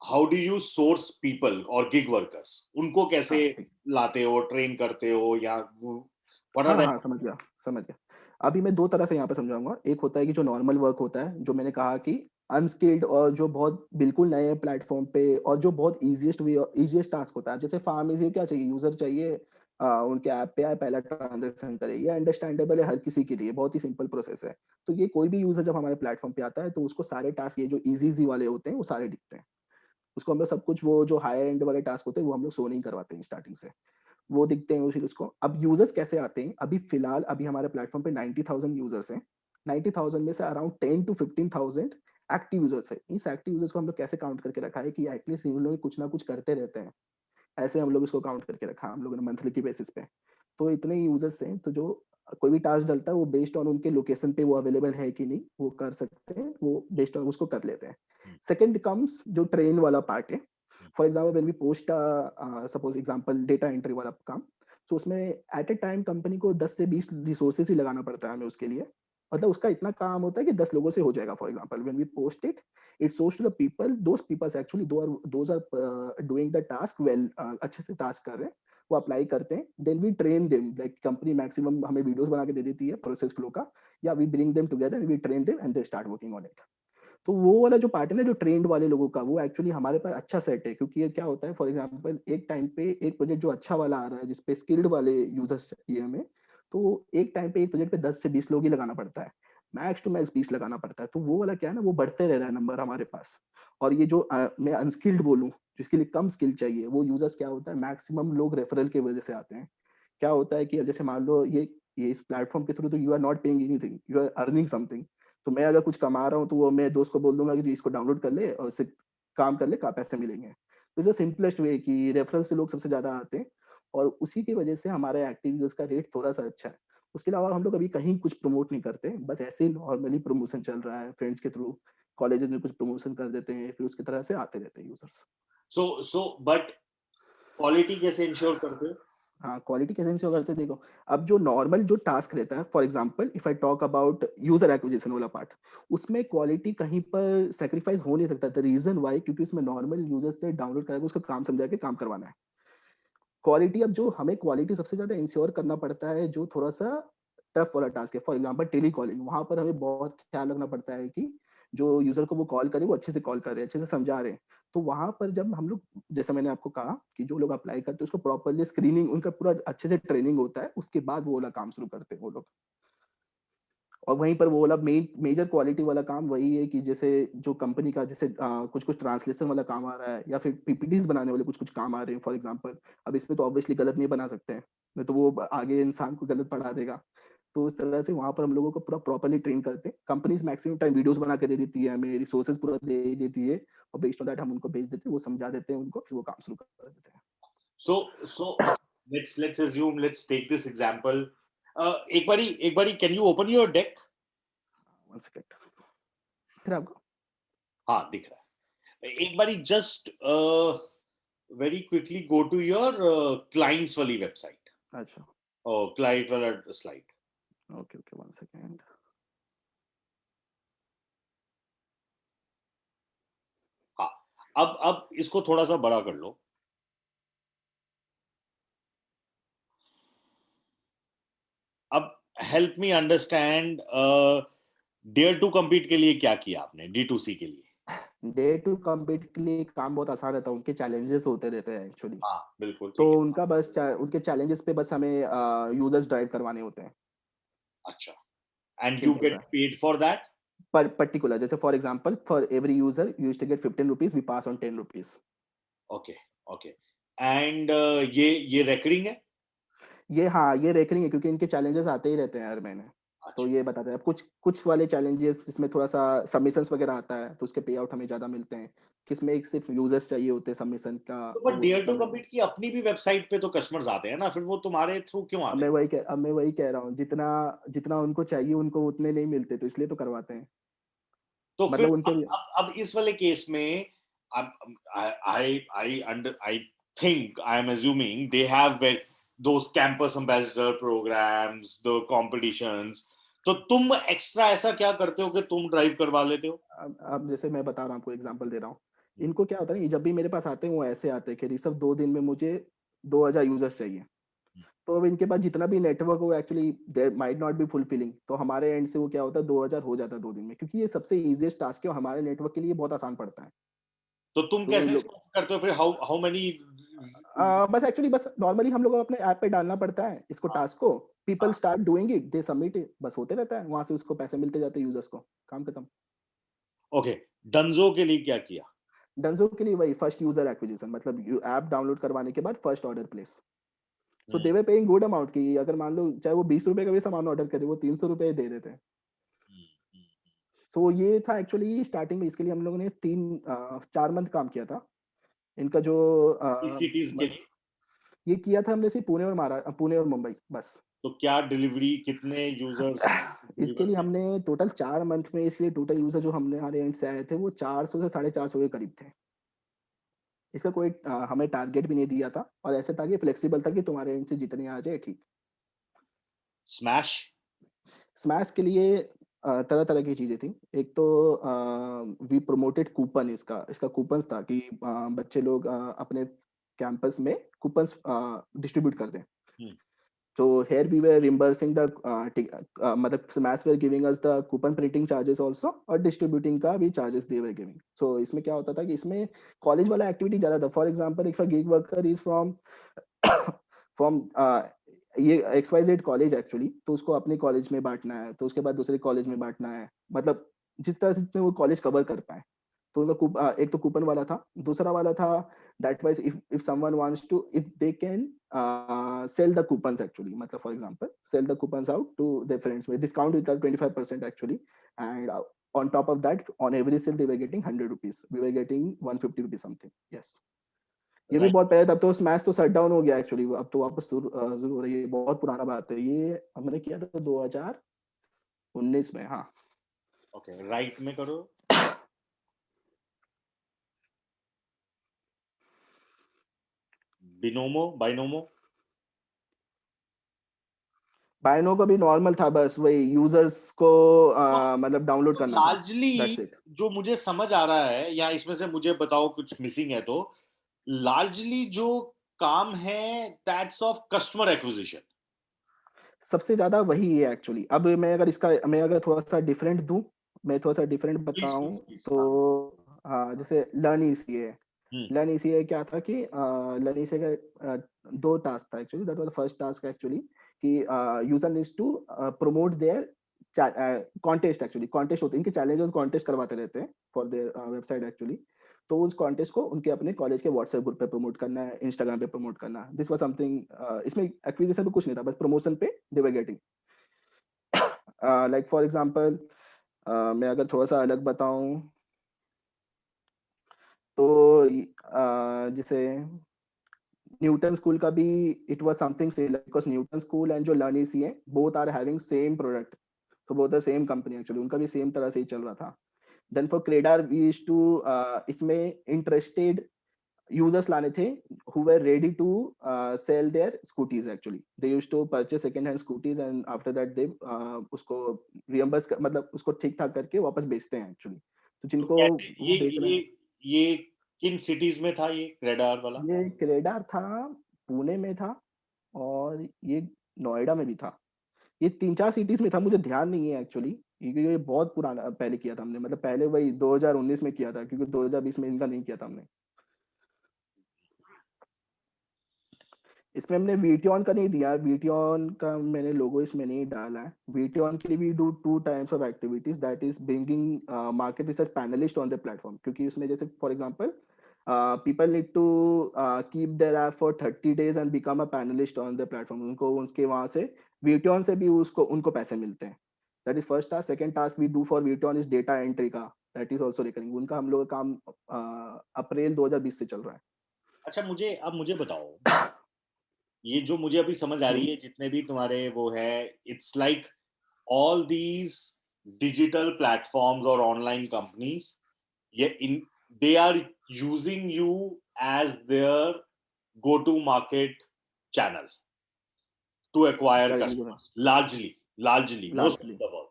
how do you source people और गिग वर्कर्स? उनको कैसे हाँ, ठीक। लाते हो, ट्रेन करते हो, या व्हाट आर हाँ, द हाँ, समझ गया, समझ गया। अभी मैं 2 तरह से यहाँ पे समझाऊँगा। एक होता है कि जो नॉर्मल वर्क होता है, जो मैंने कहा कि अनस्किल्ड और जो बहुत बिल्कुल नए प्लेटफ़ॉर्म पे, और जो बहुत ईज़ीएस्ट टास्क होता है। जैसे फार्मेसी क्या चाहिए, यूज़र चाहिए, उनके ऐप पे आए, पहला ट्रांज़ैक्शन करे। ये अंडरस्टैंडेबल है हर किसी के लिए, बहुत ही सिंपल प्रोसेस है। तो ये कोई भी यूज़र जब हमारे प्लेटफ़ॉर्म पे आता है, तो उसको सारे टास्क ये जो ईज़ी-ईज़ी वाले होते हैं, वो सारे दिखते हैं। उसको हम लोग सब कुछ वो जो हायर एंड वाले टास्क होते हैं वो हम लोग शो नहीं करवाते हैं स्टार्टिंग से, वो दिखते हैं फिर उसको। अब यूजर्स कैसे आते हैं, अभी फिलहाल अभी हमारे प्लेटफॉर्म पे 90,000 यूजर्स हैं। 90,000 में से अराउंड 10 to 15,000 एक्टिव यूजर्स है। इस एक्टिव यूजर्स को हम लोग कैसे काउंट करके रखा है कि एटलीस्ट इन लोग कुछ ना कुछ करते रहते हैं, ऐसे हम लोग इसको काउंट करके रखा हम लोगों ने मंथली की बेसिस पे। तो इतने यूजर्स हैं, तो जो कोई भी टास्क डलता है वो बेस्ड ऑन उनके लोकेशन पे वो अवेलेबल है कि नहीं वो कर सकते हैं, वो बेस्ड ऑन उसको कर लेते हैं। सेकंड कम्स जो ट्रेन वाला पार्ट है। For example when we post suppose example data entry वाला काम, तो उसमें एट ए टाइम कंपनी को 10 से 20 रिसोर्सेज ही लगाना पड़ता है हमें उसके लिए। मतलब उसका इतना काम होता है कि 10 लोगों से हो जाएगा। For example when we post it, it shows to the people, those people actually those are doing the task well, अच्छे से टास्क कर रहे हैं, वो अप्लाई करते हैं, then we train them, like company maximum हमें वीडियोस बना के दे देती है प्रोसेस फ्लो का, या we bring them together, we train them and they start working on it. तो वो वाला जो पार्ट है ना जो ट्रेंड वाले लोगों का, वो एक्चुअली हमारे पास अच्छा सेट है, क्योंकि ये क्या होता है फॉर एग्जांपल एक टाइम पे एक प्रोजेक्ट जो अच्छा वाला आ रहा है जिसपे स्किल्ड वाले यूजर्स चाहिए हमें, तो एक टाइम पे एक प्रोजेक्ट पे 10 से 20 लोग ही लगाना पड़ता है, मैक्स टू मैक्स 20 लगाना पड़ता है। तो वो वाला क्या है ना, वो बढ़ते रह रहा है नंबर हमारे पास। और ये जो मैं अनस्किल्ड बोलूँ, जिसके लिए कम स्किल चाहिए, वो यूजर्स क्या होता है मैक्सिमम लोग रेफरल की वजह से आते हैं। क्या होता है कि अब जैसे मान लो ये इस प्लेटफॉर्म के थ्रू तो you are not paying anything, you are earning something. तो मैं अगर कुछ कमा रहा हूँ तो वो मैं दोस्त को बोल दूंगा कि जी इसको डाउनलोड कर ले और इससे काम कर ले, का पैसे मिलेंगे। तो जो सिंपलेस्ट वे कि रेफरल से लोग सबसे ज्यादा आते हैं, और उसी की वजह से हमारे एक्टिव यूजर्स का रेट थोड़ा सा अच्छा है। उसके अलावा हम लोग अभी कहीं कुछ प्रमोट नहीं करते, बस ऐसे ही नॉर्मली प्रमोशन चल रहा है फ्रेंड्स के थ्रू, कॉलेजेस में कुछ प्रमोशन कर देते हैं, फिर उसकी तरह से आते रहते हैं यूजर्स। सो बट क्वालिटी कैसे इंश्योर करते हो? हाँ, क्वालिटी कैसे इंश्योर करते हैं देखो, अब जो नॉर्मल जो टास्क रहता है, for example if I talk about user acquisition वाला पार्ट, उसमें क्वालिटी कहीं पर सेक्रीफाइस हो नहीं सकता। द रीजन वाई, क्योंकि उसमें नॉर्मल यूजर से डाउनलोड करके उसका काम समझा के काम करवाना है। क्वालिटी, अब जो हमें क्वालिटी सबसे ज्यादा इंश्योर करना पड़ता है जो थोड़ा सा टफ वाला टास्क है, फॉर एग्जांपल टेली कॉलिंग, वहां पर हमें बहुत ख्याल रखना पड़ता है कि जो यूजर को वो कॉल करे वो अच्छे से कॉल करे, अच्छे से समझा रहे हैं। तो वहां पर जब हम लोग, जैसा मैंने आपको कहा कि जो लोग अप्लाई करते हैं उसको प्रॉपरली स्क्रीनिंग, उनका पूरा अच्छे से ट्रेनिंग होता है, उसके बाद वो वाला काम शुरू करते हैं वो लोग। और वहीं पर वो वाला मेजर क्वालिटी वाला काम वही है कि जैसे जो कंपनी का जैसे कुछ कुछ ट्रांसलेशन वाला काम आ रहा है, या फिर पीपीटीज बनाने वाले कुछ कुछ काम आ रहे हैं फॉर एग्जांपल। अब इसमें तो ऑब्वियसली गलत नहीं बना सकते हैं, नहीं तो वो आगे इंसान को गलत पढ़ा देगा। तो उस तरह से वहां पर हम लोगों को पूरा प्रॉपरली ट्रेन करते हैं। कंपनीज मैक्सिमम टाइम वीडियोस बना के दे देती है हमें, रिसोर्सेज पूरा दे देती है, और बेस्ड ऑन दैट हम उनको भेज देते हैं, वो समझा देते हैं उनको, फिर वो काम शुरू कर देते हैं। So let's assume, let's take this example. एक बारी can you open your deck? One second, फिर आपको हाँ, दिख रहा है। एक बारी just very quickly go to your clients वाली website अच्छा, और client वाला slide. Okay okay, one second. हाँ, अब इसको थोड़ा सा बड़ा कर लो। अब help me understand, dare to compete के लिए क्या किया आपने, D2C के लिए? डे टू कम्पीट के लिए काम बहुत आसान रहता है, उनके चैलेंजेस होते रहते हैं एक्चुअली। हाँ, बिल्कुल तो ठीक है। उनका बस उनके चैलेंजेस पे बस हमें यूजर्स ड्राइव करवाने होते हैं, अच्छा, एंड यू सिंपल सा। Get paid for that? पर पर्टिकुलर जैसे for example for every user you used to get 15 rupees, we pass on 10 rupees. Okay, okay. And ये रेकरिंग है? ये हाँ, ये रेकरिंग है क्योंकि इनके चैलेंजेस आते ही रहते हैं हर महीने। तो अच्छा। ये बताते हैं, अब कुछ कुछ वाले चैलेंजेस जिसमें थोड़ा सा सबमिशंस वगैरह आता है तो उसके पे आउट हमें ज्यादा मिलते हैं। किसमें एक सिर्फ यूजर्स चाहिए होते हैं सबमिशन का, तो तो बट वो डेयर उतना टू नहीं। कम्पीट की अपनी भी वेबसाइट पे तो कस्टमर्स आते हैं ना, फिर वो तुम्हारे थ्रू क्यों अब आते हैं? मैं वही कह रहा हूँ, जितना जितना उनको चाहिए उनको उतने नहीं मिलते, तो इसलिए तो करवाते हैं। तो फिर मतलब उनके लिए अब इस वाले केस में I think I am assuming they have those campus ambassador programs, the competitions. तो तुम एक्स्ट्रा ऐसा क्या करते हो कि तुम ड्राइव करवा लेते हो? अब जैसे मैं बता रहा हूँ आपको एग्जांपल दे रहा हूँ। इनको क्या होता है ना, ये जब भी मेरे पास आते हैं वो ऐसे आते हैं कि ऋषभ 2 दिन में मुझे 2,000 यूजर्स चाहिए। तो अब इनके पास जितना भी नेटवर्क हो actually there might not be fulfilling, तो हमारे एंड से वो क्या होता है 2,000 हो जाता है 2 दिन में, क्योंकि ये सबसे इजीएस्ट टास्क है और हमारे नेटवर्क के लिए बहुत आसान पड़ता है। तो तुम तो इन कैसे लोग इसको करते हो फिर? How how many? बस एक्चुअली बस नॉर्मली हम लोग को अपने ऐप पे डालना पड़ता है इसको, टास्क को, people start doing it, they submit it, बस होते रहता है, वहां से उसको पैसे मिलते जाते हैं यूजर्स को, काम खत्म। ओके, डंजो के लिए क्या किया? डंजो के लिए वही फर्स्ट यूजर एक्विजिशन, मतलब यू ऐप डाउनलोड करवाने के बाद first order place. So they were paying good amount की अगर मान लो चाहे वो 20 रुपए का भी सामान ऑर्डर करे वो 300 रुपए दे देते हैं। सो ये था एक्चुअली स्टार्टिंग में, इसके लिए हम लोगों ने 4 मंथ काम किया था। इनका जो इस सिटीज के लिए ये किया था हमने सिर्फ पुणे और मुंबई बस। तो क्या डिलीवरी कितने यूजर्स इसके डिलीवर लिए किए? हमने टोटल 4 मंथ में, इसलिए टोटल यूजर जो हमने हमारे एंड से आए थे वो 400 से 450 के करीब थे। इसका कोई हमें टारगेट भी नहीं दिया था, और ऐसा था कि फ्लेक्सिबल था कि तुम्हारे एंड से जितने आ जाए ठीक। स्मैश स्मैश के लिए तरह तरह की चीजें थी। एक तो वी प्रोमोटेड कूपन, इसका कूपन्स था कि बच्चे लोग अपने कैंपस में कूपन्स डिस्ट्रीब्यूट कर दें। So here we were reimbursing the मतलब Smash were giving us the coupon printing charges also, और distributing का भी charges they were giving. So इसमें क्या होता था कि इसमें कॉलेज वाला एक्टिविटी ज्यादा था। For example if a gig worker is from from ये XYZ कॉलेज एक्चुअली, तो उसको अपने कॉलेज में बांटना है, तो उसके बाद दूसरे कॉलेज में बांटना है, मतलब जिस तरह से जितने वो कॉलेज कवर कर पाए। तो उनका एक तो कूपन वाला था, दूसरा वाला था that wise if someone wants to, if they can sell the coupons actually, मतलब for example sell the coupons out to their friends with discount with 25% actually, and on top of that on every sale they were getting 100 rupees, we were getting 150 rupees something, yes। ये भी right बहुत पहले, तब तो smash तो shut down हो गया actually, अब तो वापस शुरू हो रही है। बहुत पुराना बात है ये, हमने किया था 2019 में, हाँ। ओके राइट में करो बिनोमो बाइनोमो बायनो का भी नॉर्मल था, बस वही यूजर्स को तो, मतलब डाउनलोड करना था, लार्जली दैट्स इट। जो मुझे समझ आ रहा है या इसमें से मुझे बताओ कुछ मिसिंग है तो लार्जली जो काम है दैट्स ऑफ कस्टमर एक्विजिशन सबसे ज्यादा वही है एक्चुअली। अब मैं अगर थोड़ा सा डिफरेंट दूं, मैं थोड़ा सा डिफरेंट प्लीज बताऊं, प्लीज प्लीज हाँ तो हाँ, जैसे लर्न ईसी है। हम्म लर्न ईसी है क्या था कि लर्न ईसी का 2 टास्क था actually. That was the first task actually कि user needs to promote their contest. Actually contest होते हैं, इनके चैलेंजेस कॉन्टेस्ट करवाते रहते हैं फॉर देयर वेबसाइट एक्चुअली। तो उस कॉन्टेस्ट को उनके अपने कॉलेज के व्हाट्सएप ग्रुप पे प्रमोट करना है, इंस्टाग्राम पे प्रमोट करना है। दिस वाज समथिंग, इसमें एक्विजिशन भी कुछ नहीं था, बस प्रमोशन पे they were getting. Like for example मैं अगर थोड़ा सा अलग बताऊं, तो जैसे न्यूटन स्कूल का भी it was something similar, because Newton school and जो लर्न ईसी है both are having same product. तो both the same company actually, उनका भी सेम तरह से ही चल रहा था। देन फॉर क्रेडार वी यूज्ड टू, इसमें इंटरेस्टेड यूजर्स लाने थे who were ready to sell their scooties actually, they used to purchase second hand scooties and after that they उसको reimburse मतलब उसको ठीक ठाक करके वापस बेचते हैं एक्चुअली। तो तो जिनको कैसे वो बेच रहे हैं, ये किन सिटीज में था ये रेडार वाला ये क्रेडार था, पुणे में था, और ये नोएडा में भी था। ये 3-4 सिटीज में था, मुझे ध्यान नहीं है एक्चुअली, क्योंकि ये बहुत पुराना पहले किया था हमने, मतलब पहले वही 2019 में किया था, क्योंकि 2020 में इनका नहीं किया था हमने। इसमें हमने वीटियन का नहीं दिया, वीटियन का मैंने लोगो इसमें नहीं डाला है। वीटियन के लिए we do 2 types of activities, that is bringing market research panelist on the platform, क्योंकि उसमें जैसे for example people need to keep their app for 30 days and become a panelist on the platform. उनको उनके वहां से वीटियन से भी उसको उनको पैसे मिलते हैं। That is first task. Second task we do for वीटियन इज डेटा एंट्री का, दैट इज ऑल्सो रिकरिंग। उनका हम लोग का काम अप्रैल 2020 से चल रहा अच्छा मुझे बताओ ये जो मुझे अभी समझ आ रही है। है जितने भी तुम्हारे वो है it's like all these digital platforms or online companies they are using you as their go to market channel to acquire correct, customers largely most of largely, the work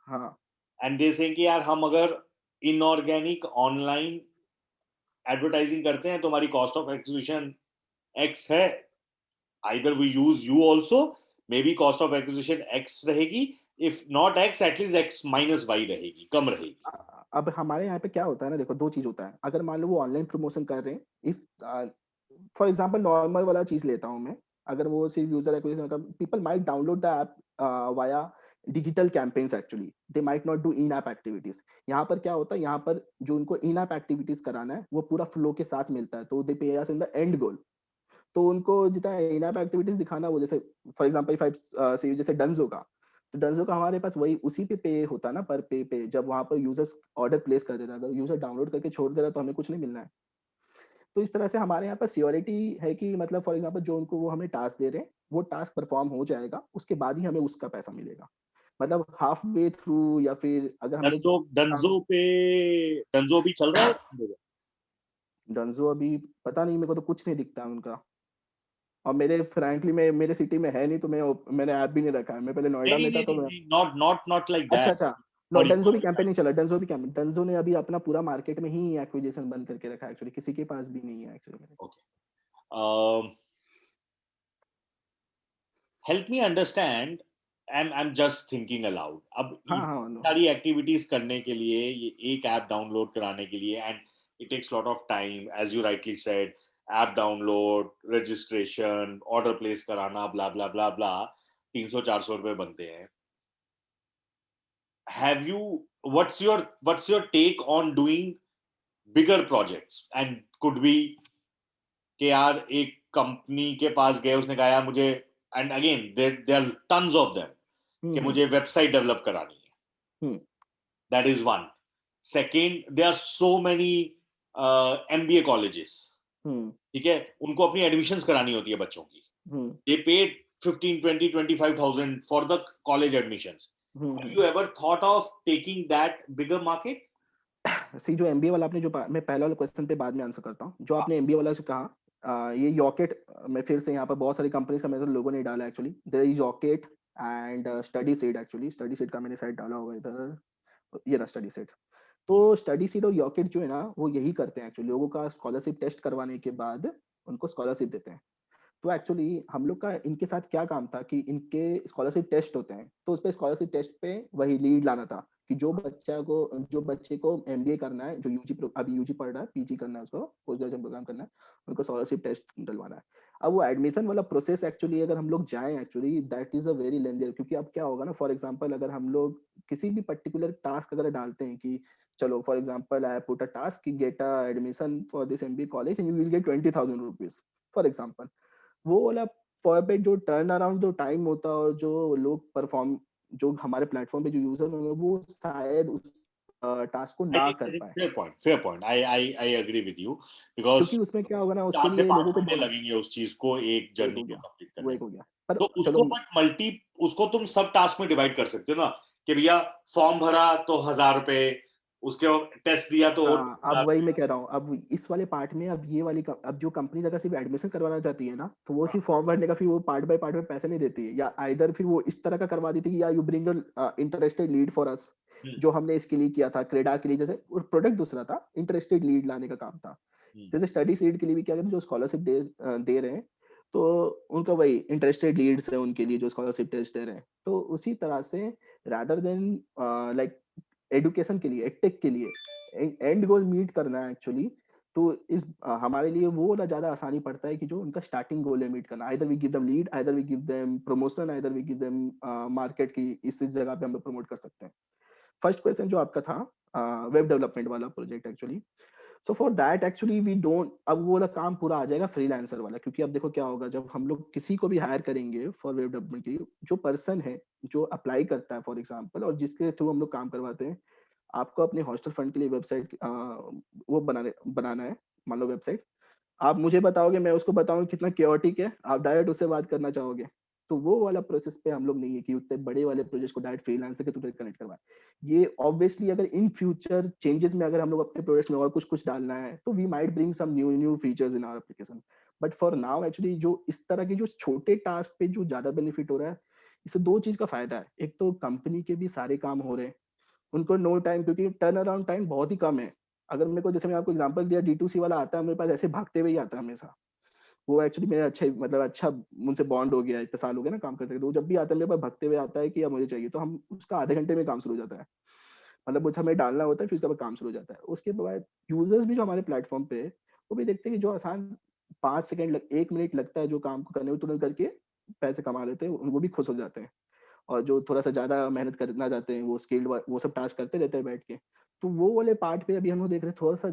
हाँ। and they saying कि यार हम अगर inorganic online advertising करते हैं तो हमारी cost of acquisition x है either we use you also maybe cost of acquisition x रहेगी if not x at least x minus y रहेगी कम रहेगी अब हमारे यहाँ पे क्या होता है ना, देखो 2 चीज होता है। अगर मान लो वो ऑनलाइन प्रमोशन कर रहे हैं, इफ फॉर एग्जांपल नॉर्मल वाला चीज लेता हूँ मैं, अगर वो सिर्फ यूजर एक्विजिशन का, people might download the app via digital campaigns actually, they might not do in app activities. यहाँ पर क्या होता है, यहाँ पर जो उनको इन ऐप एक्टिविटीज कराना है वो पूरा फ्लो के साथ मिलता है, तो दे पे अस इन द एंड गोल। तो उनको जितना इन ऐप एक्टिविटीज दिखाना, वो जैसे फॉर एग्जांपल इफ आई से जैसे डंजो का, तो डंजो का हमारे पास वही उसी पे होता है ना, पर पे जब वहां पर यूजर्स ऑर्डर प्लेस कर देता है, अगर यूजर डाउनलोड करके छोड़ दे रहा है तो हमें कुछ नहीं मिलना है। तो इस तरह से हमारे यहाँ पर सियोरिटी है कि मतलब फॉर एग्जांपल जो उनको वो हमें टास्क दे रहे हैं, वो टास्क परफॉर्म हो जाएगा, उसके बाद ही हमें उसका पैसा मिलेगा। मतलब हाफ वे थ्रू या फिर अगर हमने डंजो काम, डंजो पे डंजो भी चल रहा है? डंजो अभी पता नहीं, मेरे को तो कुछ नहीं दिखता उनका। और मेरे फ्रैंकली में मेरे सिटी में है नहीं, तो मैंने ऐप भी नहीं रखा है। मैं पहले नहीं नोएडा नहीं में था नहीं तो नहीं मैं, नहीं, नॉट नॉट नॉट लाइक अच्छा दैट। अच्छा, नो फॉर ई डंजो भी कॉमर्स। कैंपेन नहीं चला, डंजो भी कैंपेन, डंजो ने अभी अपना पूरा मार्केट में ही एक्विजिशन बंद करके रखा है एक्चुअली, किसी के पास भी नहीं है actually. Okay, help me understand. I am just thinking allowed. अब हाँ हाँ इतनी नो, सारी एक्टिविटीज करने के लिए, ये एक ऐप डाउनलोड कराने के लिए, and it takes lot of time as you rightly said, app download, registration, order place कराना, ब्ला ब्ला ब्ला ब्ला, 300-400 रुपए बनते हैं। Have you, what's your take on doing bigger projects? And could be कि यार एक कंपनी के पास गए, उसने कहा यार मुझे, and again there are tons of them, कि हम्म मुझे वेबसाइट डेवलप करानी है। Hmm that is one. Second, there are so many MBA colleges, hmm ठीक है, उनको अपनी एडमिशंस करानी होती है बच्चों की। हम्म दे पे 15, 20, 25,000 for the college admissions. Have hmm. you ever thought of taking that bigger market? सी जो एमबीए वाला आपने मैं पहले वाले क्वेश्चन पे बाद में आंसर करता हूँ, जो आपने एमबीए वाला जो कहा, ये यॉकेट, मैं फिर से यहाँ पर बहुत सारी कंपनीज का मेरे लोगों ने डाला actually, there is Yocket and study seat, actually study seat का मैंने साइट डाला हुआ है इधर, ये रहा स्टडी सीट। तो स्टडी सीट और यॉकेट जो है ना, वो यही करते हैं एक्चुअली, लोगों का स्कॉलरशिप टेस्ट करवाने के बाद उनको स्कॉलरशिप देते हैं। तो एक्चुअली हम लोग का इनके साथ क्या काम था कि इनके स्कॉलरशिप टेस्ट होते हैं, तो उस पे स्कॉलरशिप टेस्ट पे वही लीड लाना था कि जो बच्चे को एमबीए करना है, जो अभी यूजी पढ़ रहा है, पीजी करना है, उसको पोस्ट ग्रेजुएशन प्रोग्राम करना है, उनको स्कॉलरशिप टेस्ट डलवाना है। अब वो एडमिशन वाला प्रोसेस एक्चुअली अगर हम लोग जाएं actually, that is a very lengthy, क्योंकि अब क्या होगा ना, फॉर एग्जाम्पल अगर हम लोग किसी भी पर्टिकुलर टास्क अगर डालते हैं कि चलो for example I put a task कि get a admission for this MBA college and you will get 20,000 rupees for example, वो वाला पर पे जो टर्न अराउंड जो टाइम होता है और जो लोग परफॉर्म, जो हमारे प्लेटफॉर्म पे जो यूजर होंगे वो शायद उस टास्क को ना I कर think पाए, fair point, fair point. I agree with you because क्योंकि उसमें क्या होगा ना, उसके 4 से लिए 5 लोगों को महीने दोनों, लगेंगे उस चीज को, एक वो एक जर्नी हो को गया, कंप्लीट वो करने एक में। हो गया, पर तो चलो। उसको बट मल्टी, उसको तुम सब टास्क में डिवाइड कर सकते हो ना, कि भैया फॉर्म भरा तो 1,000 रुपए, उसके टेस्ट दिया तो हाँ, अब 2,000 वही रुपए। मैं कह रहा हूँ, अब इस वाले पार्ट में, अब ये वाली अब जो कंपनी अगर सिर्फ एडमिशन करवाना चाहती है ना, तो वो सिर्फ फॉर्म भरने का फिर वो पार्ट बाय पार्ट में पैसे नहीं देती है, या आइदर फिर वो इस तरह का करवा देती है कि या you bring interested lead for us, hmm, जो हमने इसके लिए किया था क्रेडा के लिए, जैसे प्रोडक्ट दूसरा था, इंटरेस्टेड लीड लाने का काम था। हम्म, जैसे स्टडी सीट के लिए भी क्या करें, जो स्कॉलरशिप दे रहे हैं, तो उनका वही इंटरेस्टेड लीड्स है उनके लिए जो स्कॉलरशिप टेस्ट दे रहे हैं, तो उसी तरह से रादर देन लाइक एडुकेशन के लिए, एडटेक के लिए एंड गोल मीट करना है एक्चुअली, तो हमारे लिए वो वाला ज्यादा आसानी पड़ता है कि जो उनका स्टार्टिंग गोल है मीट करना, either we give them lead, either we give them promotion, either we give them market की इस जगह पे हम लोग प्रमोट कर सकते हैं। फर्स्ट क्वेश्चन जो आपका था वेब डेवलपमेंट वाला project actually, so for that actually we don't, अब वो वाला काम पूरा आ जाएगा फ्रीलांसर वाला, क्योंकि अब देखो क्या होगा, जब हम लोग किसी को भी हायर करेंगे फॉर वेब डेवलपमेंट के लिए, जो पर्सन है जो अप्लाई करता है फॉर एग्जांपल, और जिसके थ्रू हम लोग काम करवाते हैं, आपको अपने हॉस्टल फंड के लिए वेबसाइट वो बनाना है, मान लो वेबसाइट, आप मुझे बताओगे, मैं उसको बताऊंगा कितना क्योटिक है, आप डायरेक्ट उससे बात करना चाहोगे, तो वो वाला प्रोसेस पे हम लोग नहीं है कि उतने बड़े वाले प्रोजेक्ट को डायरेक्ट फ्रीलांसर के थ्रू कनेक्ट करवाएं। ये ऑब्वियसली अगर इन फ्यूचर चेंजेस में अगर हम लोग अपने प्रोजेक्ट्स में और कुछ कुछ डालना है, तो we might bring some new features in our application, but for now actually जो इस तरह के जो छोटे टास्क पे जो ज्यादा बेनिफिट हो रहा है, इससे दो चीज का फायदा है, एक तो कंपनी के भी सारे काम हो रहे हैं, उनको नो टाइम, क्योंकि टर्न अराउंड टाइम बहुत ही कम है। अगर मेरे को, जैसे मैं आपको एग्जांपल दिया, D2C वाला आता है मेरे पास ऐसे भागते हुए ही आता है हमेशा, वो एक्चुअली मेरे अच्छे मतलब अच्छा मुझसे बॉन्ड हो गया है, इतने साल हो गए ना काम करते करते, वो जब भी आता है मेरे पास भगते हुए आता है कि अब मुझे चाहिए, तो हम उसका आधे घंटे में काम शुरू हो जाता है, मतलब कुछ हमें डालना होता है, फिर उसके बाद काम शुरू हो जाता है। उसके बाद यूजर्स भी जो हमारे प्लेटफॉर्म पे है, वो भी देखते हैं कि जो आसान 5 सेकंड 1 मिनट लगता है जो काम को करने में, तुरंत करके पैसे कमा लेते हैं, वो भी खुश हो जाते हैं। और जो थोड़ा सा ज्यादा मेहनत करना चाहते हैं वो स्किल्ड वो सब टास्क करते रहते हैं बैठ के। तो वो वाले पार्ट पे अभी हम लोग देख रहे हैं थोड़ा सा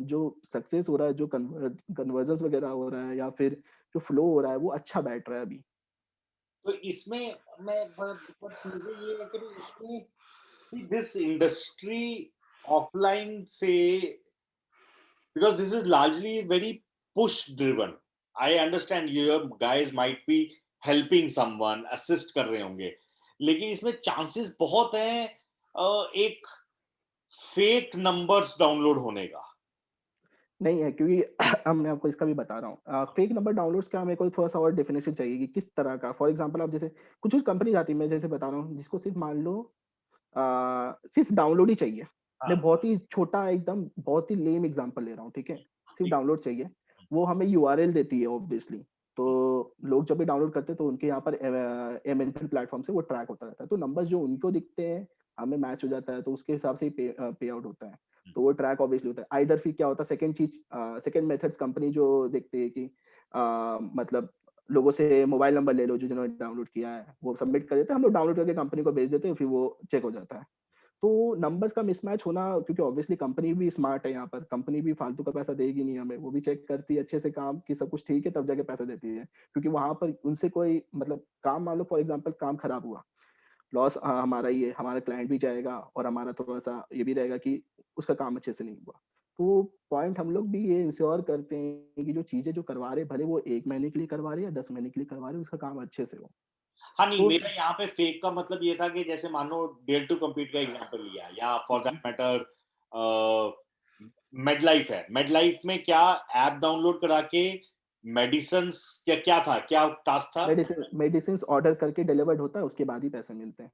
जो सक्सेस हो रहा है, जो कन्वर्जन्स वगैरह हो रहा है या फिर जो फ्लो हो रहा है वो अच्छा बैठ रहा है अभी। तो इसमें मैं बट मुझे ये है कि भी इसमें दिस इंडस्ट्री ऑफलाइन से, because this is largely very push driven. I understand your guys might be helping someone, assist कर रहे होंगे, लेकिन इसमें चांसेस बहुत हैं एक फेक नंबर्स डाउनलोड होने का। नहीं है क्योंकि अब मैं आपको इसका भी बता रहा हूँ। फेक नंबर डाउनलोड्स का मेरे को थोड़ा सा और डेफिनेशन चाहिए कि किस तरह का। फॉर एग्जांपल आप जैसे कुछ कुछ कंपनी आती है, मैं जैसे बता रहा हूँ, जिसको सिर्फ मान लो सिर्फ डाउनलोड ही चाहिए। मैं हाँ, बहुत ही छोटा एकदम बहुत ही लेम एग्जांपल ले रहा हूँ, ठीक है? सिर्फ ठीक। डाउनलोड चाहिए। वो हमें यूआरएल देती है ऑब्वियसली। तो लोग जब भी डाउनलोड करते हैं तो उनके यहाँ पर एमएनपी प्लेटफॉर्म से वो ट्रैक होता रहता है। तो नंबर्स जो उनको दिखते हैं हमें मैच हो जाता है, तो उसके हिसाब से ही पे आउट होता है। तो वो ट्रैक ऑब्वियसली होता है। आइदर फिर क्या होता है, सेकंड चीज, सेकंड मेथड्स कंपनी जो देखती है कि मतलब लोगों से मोबाइल नंबर ले लो जो जिन्होंने डाउनलोड किया है, वो सबमिट कर देते हैं, हम लोग डाउनलोड करके कंपनी को भेज देते हैं, फिर वो चेक हो जाता है। तो नंबर्स का मिसमैच होना, क्योंकि ऑब्वियसली कंपनी भी स्मार्ट है, यहाँ पर कंपनी भी फालतू का पैसा देगी नहीं हमें, वो भी चेक करती है अच्छे से काम कि सब कुछ ठीक है तब जाके पैसा देती है। क्योंकि वहां पर उनसे कोई मतलब काम, मान लो फॉर एग्जांपल काम खराब हुआ, लॉस हमारा ही है, हमारा क्लाइंट भी जाएगा और हमारा थोड़ा सा ये भी रहेगा कि उसका काम अच्छे से नहीं हुआ। तो पॉइंट हम लोग भी ये इंश्योर करते हैं कि जो चीजें जो करवा रहे, भले वो 1 महीने के लिए करवा रहे या 10 महीने के लिए करवा रहे, उसका काम अच्छे से हो। हाँ, नहीं, तो मेरा यहाँ पे फेक का मतलब ये था कि जैसे मान लो डेयर टू कम्पीट का एग्जांपल लिया, या फॉर दैट मैटर मेडलाइफ है, मेडलाइफ में क्या ऐप डाउनलोड करा के मेडिसिन, क्या क्या था, क्या टास्क था? मेडिसिन मेडिसिन ऑर्डर करके डिलीवर्ड होता है, उसके बाद ही पैसे मिलते हैं।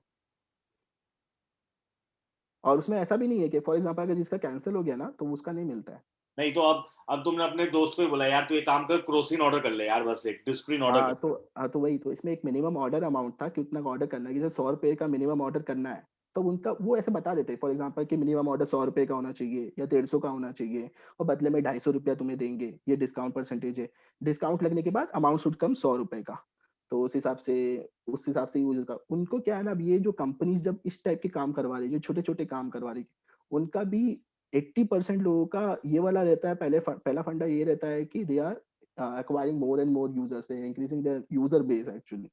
और उसमें ऐसा भी नहीं है कि फॉर एग्जांपल अगर जिसका कैंसिल हो गया ना तो उसका नहीं मिलता है। नहीं तो अब तुमने अपने दोस्त को ही बोला यार तू एक काम कर, क्रोसिन ऑर्डर कर ले यार, बस एक डिस्प्रिन ऑर्डर कर। तो वही तो, इसमें एक मिनिमम ऑर्डर अमाउंट था कि उतना का ऑर्डर करना है, जैसे 100 रुपए का मिनिमम ऑर्डर करना है। तो उनका वो ऐसे बता देते हैं फॉर एग्जांपल कि मिनिमम ऑर्डर 100 रुपए का होना चाहिए या 150 का होना चाहिए, और बदले में 250 रुपया तुम्हें देंगे, ये डिस्काउंट परसेंटेज है। डिस्काउंट लगने के बाद अमाउंट शुड कम 100 रुपए का। तो उस हिसाब से यूज का उनको क्या है ना, अब ये जो कंपनीज जब इस टाइप के काम करवा रही है, जो छोटे छोटे काम करवा रही है, उनका भी 80% लोगों का ये वाला रहता है, पहला फंडा ये रहता है कि they are acquiring more and more users, they are increasing their user base actually।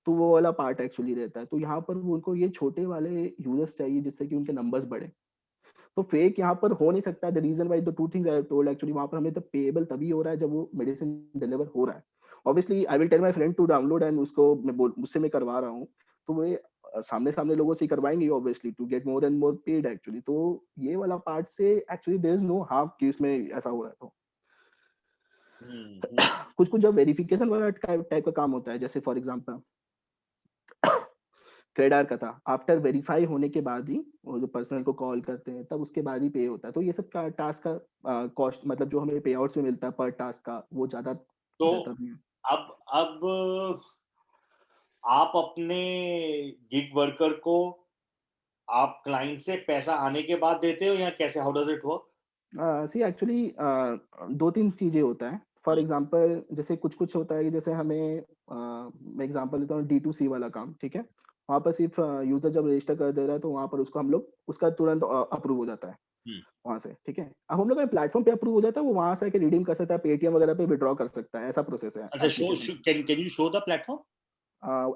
तो वो वाला पार्ट एक्चुअली रहता है। तो यहाँ पर वो उनको ये छोटे वाले यूजर्स चाहिए जिससे कि उनके नंबर्स बढ़े। तो फेक यहाँ पर हो नहीं सकता। The reason why the two things I have told actually, वहाँ पर हमें तो पेएबल तभी हो रहा है जब वो मेडिसिन डिलीवर हो रहा है। Obviously I will tell my friend to download and उसको उससे मैं करवा रहा हूँ। तो वो सामने सामने लोगों से ही करवाएंगे obviously to get more and more paid actually. तो ये वाला पार्ट से actually there is no harm कि इसमें ऐसा हो रहा है। तो हम्म। कुछ कुछ जब वेरिफिकेशन वाला टाइप का काम होता है, जैसे फॉर एग्जांपल ट्रेडर का था, आफ्टर वेरीफाई होने के बाद ही वो जो पर्सनल को कॉल करते हैं तब उसके बाद ही पे होता है। तो ये सब का टास्क का कॉस्ट, मतलब जो हमें पे आउट्स में मिलता है पर टास्क का, वो ज्यादा तो रहता भी है। अब आप अपने गिग वर्कर को आप क्लाइंट से पैसा आने के बाद देते हो या कैसे, how does it work? See actually दो तीन चीजें होता है। फॉर एग्जांपल जैसे कुछ कुछ होता है कि जैसे हमें मैं एग्जांपल देता हूँ D2C वाला काम, ठीक है? वहाँ पर सिर्फ यूजर जब रजिस्टर कर दे रहा है तो वहाँ पर उसको हम लोग उसका तुरंत अप्रूव हो जाता है वहाँ से, ठीक है? अब हम लोग का प्लेटफॉर्म पे अप्रूव हो जाता है, वो वहाँ से आके रिडीम कर सकता है, पेटीएम वगैरह पे विड्रॉ कर सकता है, ऐसा प्रोसेस है अच्छा, एप्लीकेशन का। Can you show the platform?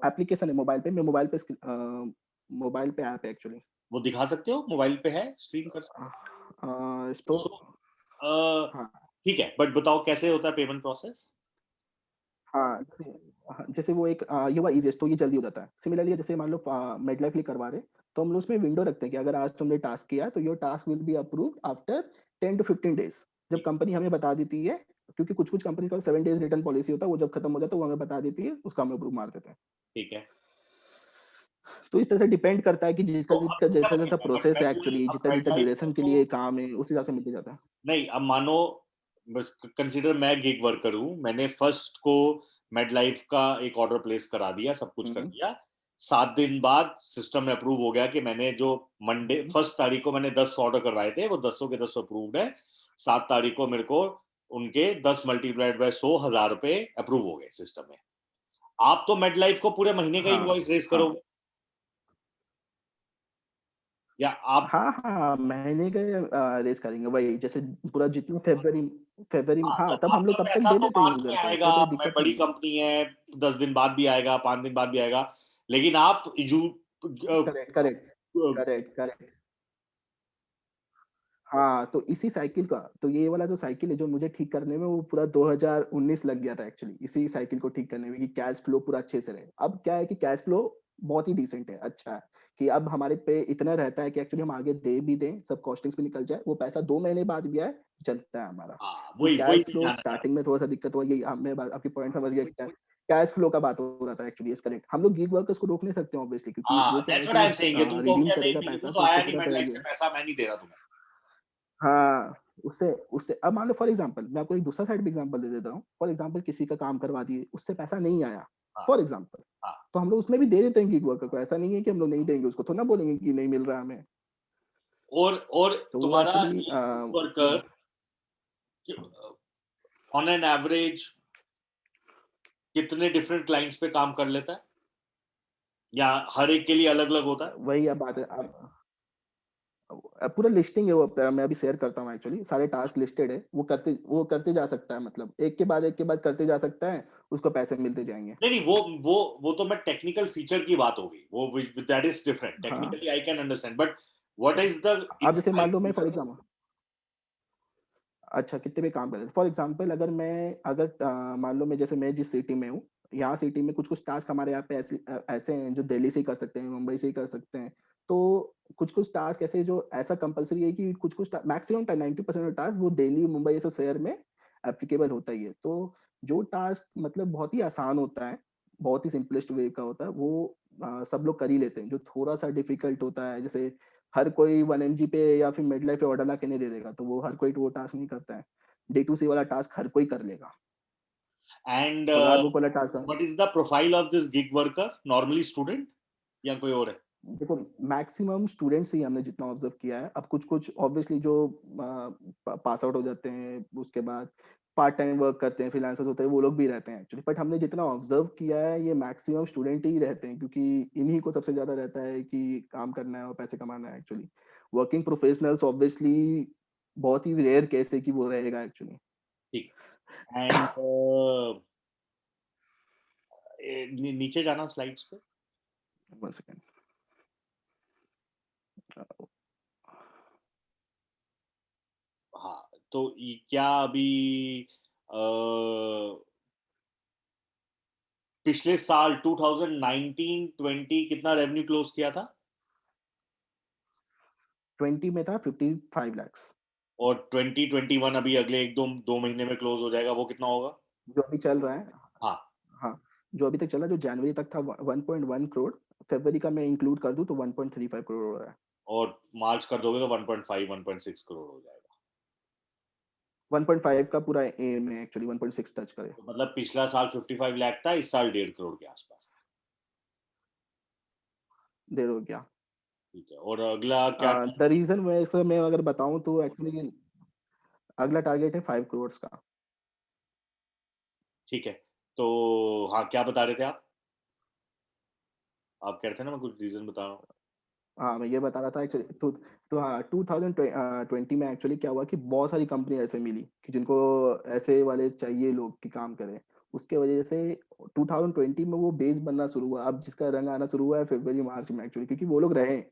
Application है मोबाइल पे, मैं मोबाइल पे ऐप है एक्चुअली। वो दिखा सकते हो, मोबाइल पे है, स्ट्रीम कर सकते इस हो? तो सो हाँ ठीक है, बट बताओ कैसे होता है पेमेंट प्रोसेस? हाँ, जैसे वो एक ये हुआ ईज़ीएस्ट, तो ये जल्दी हो जाता है। सिमिलरली जैसे मान लो मेडलाइफ लिए करवा रहे, तो हम लोग उसमें विंडो रखते हैं कि अगर आज तुमने टास्क किया तो your task will be approved after 10 to 15 days. जब कंपनी हमें बता देती है, क्योंकि कुछ-कुछ कंपनी का 7 डेज़ रिटर्न पॉलिसी होता है, वो जब खत्म हो जाता है वो हमें बता देती है, उसका हम अप्रूव मार देते हैं। ठीक है। तो इस तरह से डिपेंड करता है कि जिसका तो अब जिसका सब जैसा-जैसा ठीक है, बट प्रोसेस है मेडलाइफ, एक्चुअली, अब जितना-जितना मेडलाइफ का ड्यूरेशन के तो लिए काम है, उस हिसाब से मिलते जाता है। नहीं, अब मानो बस कंसीडर मैं गिग वर्कर हूँ, मैंने फर्स्ट को मेडलाइफ का एक ऑर्डर प्लेस करा दिया, सब कुछ कर हुँ, दिया। 7 दिन बाद सिस्टम में अप्रूव हो गया कि मैंने जो मंडे हुँ। फर्स्ट तारीख को मैंने 10 ऑर्डर करवाए थे वो 10 के 10 अप्रूव्ड है। 7 तारीख को मेरे को उनके 10 मल्टीप्लाइड बाय 100 हजार रुपए अप्रूव हो गए सिस्टम में। आप तो मेडलाइफ को पूरे महीने का हाँ, इनवॉइस रेज हाँ। करोगे। या आप हाँ, हाँ, महीने के रेज़ करेंगे वही जैसे पूरा जितना फ़रवरी हाँ, तो हाँ, तब हम लोग आपका तब तक पैसा दे तो देते हैं मार्च यूज़र में को, आएगा, ऐसा कोई मैं दिक्कत बड़ी नहीं है। कंपनी है, 10 दिन बाद भी आएगा, 5 दिन बाद भी आएगा, लेकिन आप करेक्ट, करेक्ट, करेक्ट, करेक्ट। हाँ, तो इसी साइकिल का तो ये वाला जो साइकिल है जो मुझे ठीक करने में वो पूरा 2019 लग गया था एक्चुअली, इसी साइकिल को ठीक करने में कि कैश फ्लो पूरा अच्छे से रहे। अब क्या है कि कैश फ्लो बहुत ही डिसेंट है, अच्छा है, कि अब हमारे पे इतना रहता है कि एक्चुअली हम आगे दे भी दें, सब कॉस्टिंग्स भी निकल जाए, वो पैसा 2 महीने बाद भी आए, चलता है हमारा। हाँ, तो वही वही कैश मैं फ्लो जानना चाह रहा स्टार्टिंग में थोड़ा-सा दिक्कत हुआ, यही मैं बात आपकी पॉइंट समझ गया क्या कैश फ्लो का बात हो रहा था एक्चुअली, यस करेक्ट। हम लोग गिग वर्कर्स को रोक नहीं सकते ऑब्वियसली क्योंकि हाँ, वो क्या है दैट्स व्हाट कि आई वो एम सेइंग, तुम कहोगे रिडीम यार नहीं करेगा मेरे को पैसा तो तो उसको आया नहीं पूरा मेडलाइफ से करेगा। पैसा, मैं नहीं दे रहा तुम्हें। हाँ, उससे उससे अब मान लो फॉर एग्ज़ाम्पल मैं आपको एक दूसरा साइड भी एग्ज़ाम्पल दे देता हूँ। फॉर एग्ज़ाम्पल किसी का काम करवा दिए, उससे पैसा नहीं आया, हाँ, फॉर एग्ज़ाम्पल, हाँ। तो हम लोग उसमें भी दे देते हैं गिग वर्कर को, ऐसा नहीं है कि हम लोग नहीं देंगे उसको, थोड़ी ना बोलेंगे कि नहीं मिल रहा है हमें। और तो वो तुम्हारा एक्चुअली एक वर्कर ऑन एन एवरेज कितने डिफरेंट क्लाइंट्स पे काम कर लेता है, या हर एक के लिए अलग अलग होता है? वही अब बात है अब पूरा लिस्टिंग है वो मैं अभी शेयर करता हूँ एक्चुअली, सारे टास्क लिस्टेड है, वो करते जा सकता है मतलब एक के बाद करते जा सकता है, उसको पैसे मिलते जाएँगे। नहीं नहीं, वो तो मैं टेक्निकल फीचर की बात हो गई, वो दैट इज डिफरेंट, हाँ, technically I can understand, but what is the अब जैसे मान इनसाइड लो मैं फॉर फीचर? एग्ज़ाम्पल अच्छा, कितने पे काम कर रहे थे? फॉर एग्ज़ाम्पल अगर मान लो मैं जैसे मैं जिस सिटी में हूँ, यहाँ सिटी में कुछ-कुछ टास्क हमारे यहाँ पे ऐसे हैं जो दिल्ली से ही कर सकते हैं, मुंबई से ही कर सकते हैं। तो कुछ-कुछ टास्क ऐसे जो ऐसा कंपल्सरी है कि कुछ-कुछ टा मैक्सिमम टा 90% ऑफ टास्क वो दिल्ली, मुंबई जैसे शहर में एप्लीकेबल होता ही है। तो जो टास्क मतलब बहुत ही आसान होता है, बहुत ही सिम्पलेस्ट वे का होता है, वो सब लोग कर ही लेते हैं। जो थोड़ा-सा डिफ़िकल्ट होता है, जैसे हर कोई 1 एमजी पे या फिर मिडलाइफ पे ऑर्डर लाके नहीं दे देगा, तो वो हर कोई वो टास्क नहीं करता है। D2C वाला टास्क हर कोई कर लेगा। एंड पगार बुक वाला task what is the profile of this gig worker, normally student या कोई और है? देखो मैक्सिमम स्टूडेंट्स ही हमने जितना ऑब्जर्व किया है। अब कुछ-कुछ ऑब्वियसली जो पास आउट हो जाते हैं, उसके बाद पार्ट टाइम वर्क करते हैं, फ्रीलांसर्स होते हैं, वो लोग भी रहते हैं एक्चुअली। बट हमने जितना ऑब्जर्व किया है, ये मैक्सिमम स्टूडेंट ही रहते हैं क्योंकि इन्हीं को सबसे ज़्यादा रहता है कि काम करना है और पैसे कमाना है एक्चुअली। वर्किंग प्रोफेशनल्स ऑब्वियसली बहुत ही रेयर केस है कि वो रहेगा एक्चुअली। ठीक है। एंड नीचे जाना स्लाइड्स पे। 1 सेकंड। हाँ, तो क्या अभी अ, पिछले साल 2019-20 कितना रेवेन्यू क्लोज किया था? 20 में था 55 लैक्स। और 2021 अभी अगले एक दो दो महीने में क्लोज हो जाएगा, वो कितना होगा? जो अभी चल रहा है हाँ, हाँ, जो अभी तक चला जो जनवरी तक था 1.1 करोड़, फरवरी का मैं इंक्लूड कर दूँ तो 1.35 करोड़ हो रहा है। और मार्च कर दोगे तो 1.5 1.6 करोड़ हो जाएगा। 1.5 का पूरा एम है एक्चुअली 1.6 टच करे। तो मतलब पिछला साल 55 लाख था, इस साल 1.5 करोड़ के आसपास है। देर हो गया। ठीक है, और अगला क्या? द रीज़न मैं अगर बताऊँ तो एक्चुअली अगला टारगेट है 5 करोड़ का। ठीक है, तो हाँ, क्या बता रहे थे आप कह रहे थे ना, मैं कुछ रीजन बता रहा हूँ। हाँ, मैं ये बता रहा था एक्चुअली तो हाँ, 2020 में एक्चुअली क्या हुआ कि बहुत सारी कंपनी ऐसे मिली कि जिनको ऐसे वाले चाहिए लोग कि काम करें। उसके वजह से 2020 में वो बेस बनना शुरू हुआ। अब जिसका रंग आना शुरू हुआ है फरवरी, मार्च में एक्चुअली क्योंकि वो लोग रहे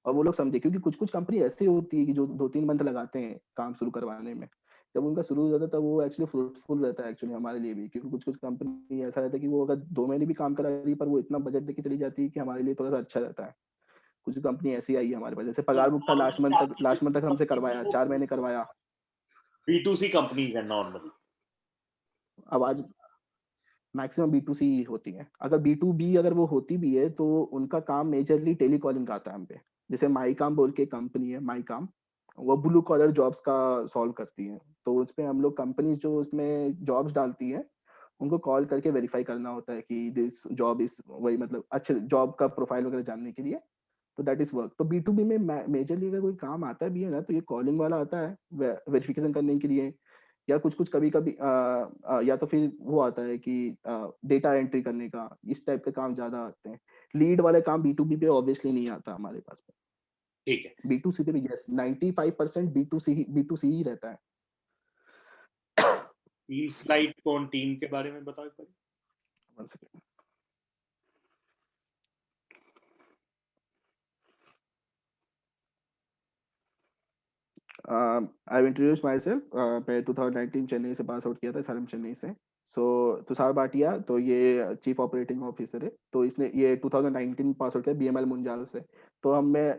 और वो लोग समझे क्योंकि कुछ-कुछ कंपनी ऐसी होती है कि जो 2-3 मंथ लगाते हैं काम शुरू करवाने में। जब उनका शुरू हो जाता है तब वो एक्चुअली फ्रूटफुल रहता है एक्चुअली हमारे लिए भी क्योंकि कुछ-कुछ कंपनी ऐसा रहता है कि वो अगर 2 महीने भी काम करा रही है पर वो इतना बजट देके चली जाती है कि हमारे लिए थोड़ा-सा अच्छा रहता है। कुछ कंपनी ऐसी आई है हमारे पास, जैसे तो पगार बुक था नॉर्मली आपकी लास्ट मंथ जितनी तक हमसे कंपनीज है करवाया, वो 4 महीने करवाया। B2C कंपनीज है नॉर्मली। अब आज मैक्सिमम बी2सी ही होती है। अगर बी2बी अगर वो होती भी है, तो उनका काम मेजरली टेलीकॉलिंग का आता है हम पे। जैसे माईकाम बोल के कंपनी है माईकाम, वो ब्लू कॉलर जॉब्स का सॉल्व करती है। तो उसपे हम लोग कंपनीज़ जो उसमें जॉब्स डालती हैं, उनको कॉल करके वेरीफाई करना होता है कि दिस जॉब इज़ वही मतलब अच्छे जॉब का प्रोफाइल वगैरह जानने के लिए। तो दैट इज़ वर्क। तो बी2बी में मेजरली अगर कोई काम आता भी है ना, तो ये कॉलिंग वाला आता है वेरिफिकेशन करने के लिए या कुछ-कुछ कभी-कभी या तो फिर वो आता है कि डेटा एंट्री करने का, इस टाइप के काम ज़्यादा आते हैं। लीड वाले काम बी2बी पे ऑब्वियसली नहीं आता हमारे पास में। ठीक है, B2C पे भी यस 95% B2C ही रहता है। टीम स्लाइड कौन, टीम के बारे में बताओ एक बार। One second. I've introduced myself. मैं 2019 चेन्नई से पास आउट किया था, सालम चेन्नई से। सो तुषार भाटिया, तो ये चीफ ऑपरेटिंग ऑफिसर है, तो इसने ये 2019 पास आउट किया BML मुंजाल से। तो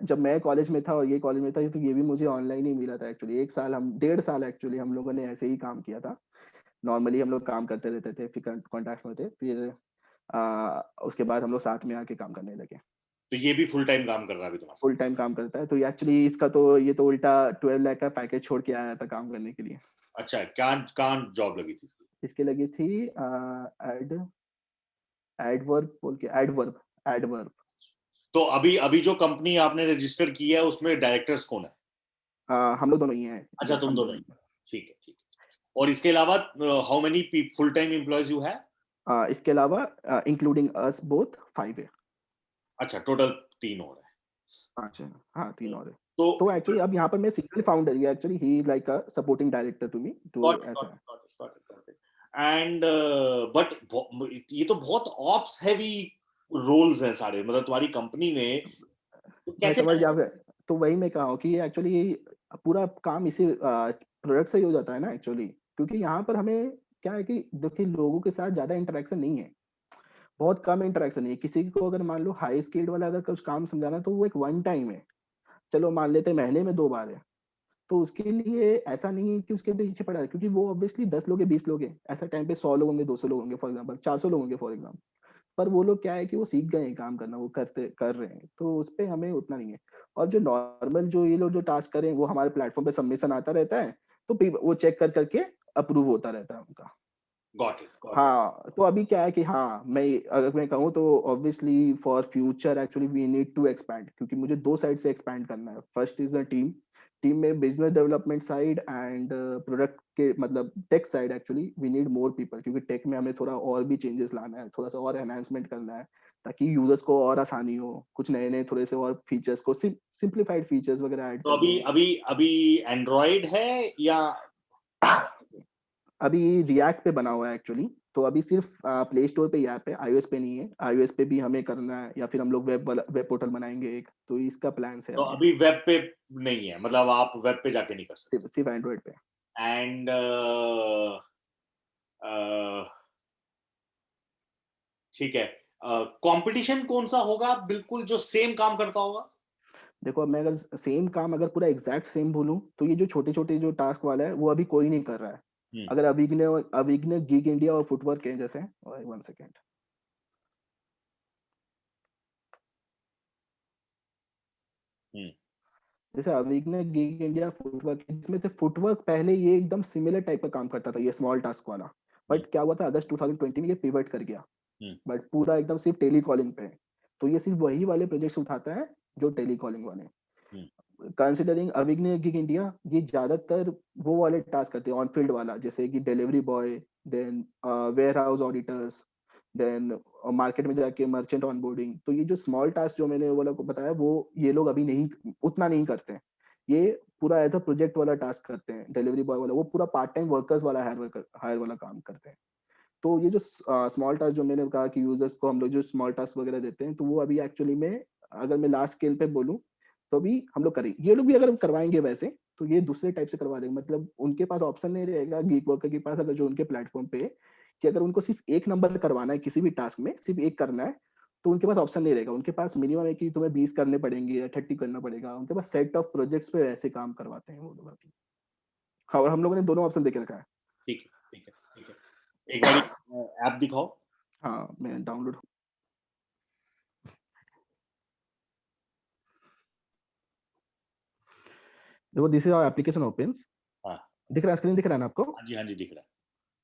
जब मैं कॉलेज में था और ये कॉलेज में था, तो ये भी मुझे ऑनलाइन ही मिला था एक्चुअली। 1.5 साल एक्चुअली हम लोगों ने ऐसे ही काम किया था। नॉर्मली हम लोग काम करते रहते थे, फिर कॉन्टैक्ट में थे, फिर उसके बाद हम लोग साथ में आके काम करने लगे। तो ये भी फुल टाइम काम कर रहा है अभी तुम्हारे साथ? फुल टाइम काम करता है, तो एक्चुअली ये तो उल्टा 12 लाख का पैकेज छोड़ के आया था काम करने के लिए। अच्छा, कहाँ कहाँ जॉब लगी थी इसकी? इसके लगी थी एड एडवर्ब बोल के, एडवर्ब। तो अभी अभी जो कंपनी आपने रजिस्टर की है उसमें डायरेक्टर्स कौन है? हम लोग दोनों ही हैं। अच्छा, तुम हम दोनों दोनों ही। ही ठीक है, ठीक है। और इसके अलावा how many full time employees you है? इसके अलावा इंक्लूडिंग अस बोथ 5 है। अच्छा, टोटल 3 हो रहे 5 है, हाँ 3 हैं। और है। तो तो एक्चुअली अब यहाँ पर मैं सिंगल फाउंडर, ये actually he is like a supporting director to me, तो गॉट इट, ऐसा गॉट है। It, got it, got it, got it. And but ये तो बहुत ऑप्स हैवी रोल्स हैं सारे, मतलब तुम्हारी कंपनी में, तो मैं कैसे समझ मैनेज? गया, तो वही मैं कहा हूँ कि एक्चुअली पूरा काम इसी प्रोडक्ट से ही हो जाता है ना एक्चुअली, क्योंकि यहाँ पर हमें क्या है कि देखिए लोगों के साथ ज़्यादा इंटरेक्शन नहीं है, बहुत कम इंटरेक्शन है। किसी को अगर मान लो हाई स्किल्ड वाला अगर कुछ काम समझाना है, तो वो एक वन टाइम है, चलो मान लेते हैं महीने में 2 बार है, तो उसके लिए ऐसा नहीं है कि उसके पीछे पड़ा है, क्योंकि वो ऑब्वियसली 10 लोग हैं, 20 लोग हैं, ऐसा टाइम पे 100 लोग होंगे, 200 लोग होंगे फॉर एग्जाम्पल, 400 लोग होंगे फॉर एग्जाम्पल। पर वो लोग क्या है कि वो सीख गए हैं काम करना, वो कर रहे हैं, तो उस पे हमें उतना नहीं है। और जो नॉर्मल जो ये लोग जो टास्क करें, वो हमारे प्लेटफॉर्म पे सबमिशन आता रहता है, तो वो चेक कर करके अप्रूव होता रहता है उनका। Got it, got it. हाँ, तो अभी क्या है कि हाँ, अगर मैं कहूँ तो obviously for future actually we need to expand, क्योंकि मुझे 2 साइड से एक्सपैंड करना है। First is the team, team में business development side and product के मतलब tech side actually we need more people, क्योंकि टेक में हमें थोड़ा और भी चेंजेस लाना है, थोड़ा-सा और एनहांसमेंट करना है, ताकि यूज़र्स को और आसानी हो, कुछ नए-नए थोड़े से और फीचर्स को सिम्प्लीफाइड फीचर्स वगैरह ऐड तो करने अभी हैं। अभी अभी एंड्रॉइड है या? अभी रिएक्ट पे बना हुआ है एक्चुअली, तो अभी सिर्फ प्ले स्टोर पे ही ऐप है, iOS पे नहीं है। iOS पे भी हमें करना है, या फिर हम लोग वेब पोर्टल बनाएंगे एक, तो इसका प्लान्स है तो अभी। अभी वेब पे नहीं है, मतलब आप वेब पे जाके नहीं कर सकते? सिर्फ एंड्रॉइड पे। एंड ठीक है, कंपटीशन कौन सा होगा बिल्कुल जो सेम काम करता होगा? देखो, अब मैं अगर सेम काम अगर पूरा एग्जैक्ट सेम बोलूँ, तो ये जो छोटे-छोटे जो टास्क वाला है, वो अभी कोई नहीं कर रहा है। हम्म, अगर अविग्न गिग इंडिया और फुटवर्क है जैसे, 1 सेकंड। हम्म, जैसे अविग्न गिग इंडिया फुटवर्क, इसमें से फुटवर्क पहले ये एकदम सिमिलर टाइप का काम करता था, ये स्मॉल टास्क वाला। हम्म, बट क्या हुआ था, अगस्त 2020 में ये पिवट कर गया, हम्म, बट पूरा एकदम सिर्फ टेलीकॉलिंग पे है। तो ये सिर्फ वही वाले प्रोजेक्ट्स उठाता है जो टेलीकॉलिंग वाले। हम्म, कंसिडरिंग अविग्न गिग इंडिया, ये ज्यादातर वो वाले टास्क करते हैं ऑन फील्ड वाला, जैसे कि delivery boy, then warehouse auditors, then market में जाके मर्चेंट ऑनबोर्डिंग। तो ये जो स्मॉल टास्क जो मैंने वो लोग को बताया, वो ये लोग अभी नहीं उतना नहीं करते हैं। ये पूरा एज अ प्रोजेक्ट वाला टास्क करते हैं। डिलीवरी बॉय वाला वो पूरा पार्ट टाइम वर्कर्स वाला हायर वाला काम करते हैं। तो ये जो स्मॉल टास्क जो मैंने कहा कि यूजर्स को हम लोग जो स्मॉल टास्क वगैरह देते हैं, तो वो अभी एक्चुअली में अगर मैं लार्ज स्केल पे बोलूँ, तो अभी हम लोग करें, ये लोग भी अगर करवाएंगे वैसे, तो ये दूसरे टाइप से करवा देंगे। मतलब उनके पास ऑप्शन नहीं रहेगा गीक वर्कर के पास, अगर जो उनके प्लेटफॉर्म पे कि अगर उनको सिर्फ एक नंबर करवाना है किसी भी टास्क में, सिर्फ एक करना है, तो उनके पास ऑप्शन नहीं रहेगा। उनके पास मिनिमम है कि तुम्हें 20 करने पड़ेंगे या 30 करना पड़ेगा। उनके पास सेट ऑफ प्रोजेक्ट्स पे वैसे काम करवाते हैं वो लोग अभी। हाँ, और हम लोगों ने दोनों ऑप्शन देके रखा है। ठीक है, ठीक है, ठीक है। एक बारी ऐप दिखाओ। हाँ, मैं डाउनलोड, देखो this is our application opens. हाँ, दिख रहा है, स्क्रीन दिख रहा है ना आपको? हाँ जी, हाँ जी, दिख रहा है।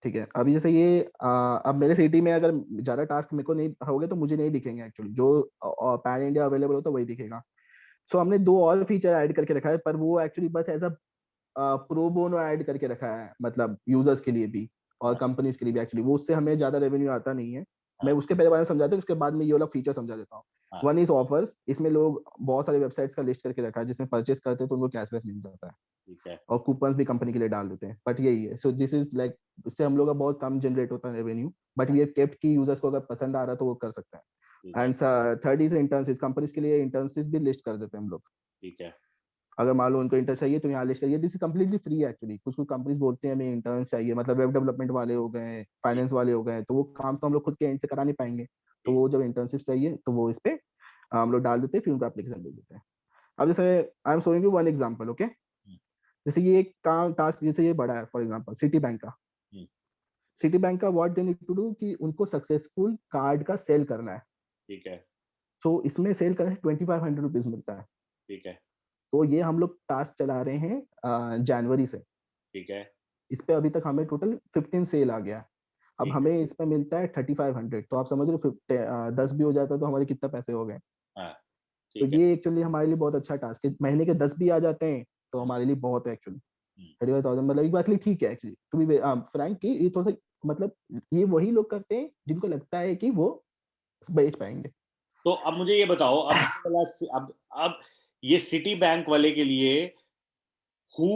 ठीक है, अभी जैसे ये अब मेरे सिटी में अगर ज़्यादा टास्क मेरे को नहीं होंगे, तो मुझे नहीं दिखेंगे एक्चुअली। जो पैन इंडिया अवेलेबल हो तो वही दिखेगा। सो हमने 2 और फीचर ऐड करके रखा है, पर वो एक्चुअली बस as a pro bono add करके रखा है, मतलब यूज़र्स के लिए भी और हाँ, कंपनीज़ के लिए भी एक्चुअली। वो उससे हमें ज़्यादा रेवेन्यू आता नहीं है। मैं उसके पहले बारे में समझाता हूँ, उसके बाद में ये वाला फीचर समझा देता हूँ। हाँ। वन इज ऑफर्स, इसमें लोग बहुत सारे वेबसाइट्स का लिस्ट करके रखा है, जिसमें परचेस करते हैं तो उनको कैशबैक मिल जाता है, ठीक है। और कूपन्स भी कंपनी के लिए डाल देते हैं। बट यही है, सो दिस इज लाइक, इससे हम लोग का बहुत कम जनरेट होता है रेवेन्यू, बट ये केप्ट की यूजर्स को अगर पसंद आ रहा है तो वो कर सकते हैं। ठीक है। And third is internship, companies के लिए इंटर्नशिप भी लिस्ट कर देते हैं हम लोग। ठीक है। अगर मान लो उनको इंटर्न चाहिए तो यहाँ लिस्ट करिए, this is completely free actually. कुछ कुछ कंपनीज बोलते हैं हमें इंटर्न चाहिए, मतलब वेब डेवलपमेंट वाले हो गए, ठीक। फाइनेंस वाले हो गए, तो वो काम तो हम लोग खुद के एंड से करा नहीं पाएंगे, तो ठीक। वो जब इंटर्नशिप चाहिए तो वो इस पे हम लोग डाल देते हैं, फिर उनका एप्लीकेशन दे देते हैं। अब जैसे I am showing you one example, okay. Hmm. जैसे ये एक काम टास्क, जैसे ये बड़ा है, फॉर एग्जांपल सिटी बैंक का। हम्म। सिटी बैंक का what they need to do कि उनको सक्सेसफुल कार्ड का सेल करना है। ठीक है। सो इसमें सेल करने 2500 रुपीज मिलता है। ठीक है। तो ये हम लोग टास्क चला रहे हैं जनवरी से। ठीक है। इस पे अभी तक हमें टोटल 15 सेल आ गया है। अब ठीक है। हमें इसमें मिलता है 3500, तो आप समझ रहे हो 10 भी हो जाता है तो हमारे कितना पैसे हो गए। हाँ। तो ठीक है। ये एक्चुअली हमारे लिए बहुत अच्छा टास्क है, महीने के 10 भी आ जाते हैं तो हम्म। हमारे लिए बहुत है एक्चुअली। हम्म। 35,000 मतलब एक बात के लिए ठीक है एक्चुअली, टू बी फ्रैंक कि ये थोड़ा सा, मतलब ये वही लोग करते हैं जिनको लगता है कि वो बेच पाएंगे। तो अब मुझे ये बताओ, अब ये वाला अब ये सिटी बैंक वाले के लिए हु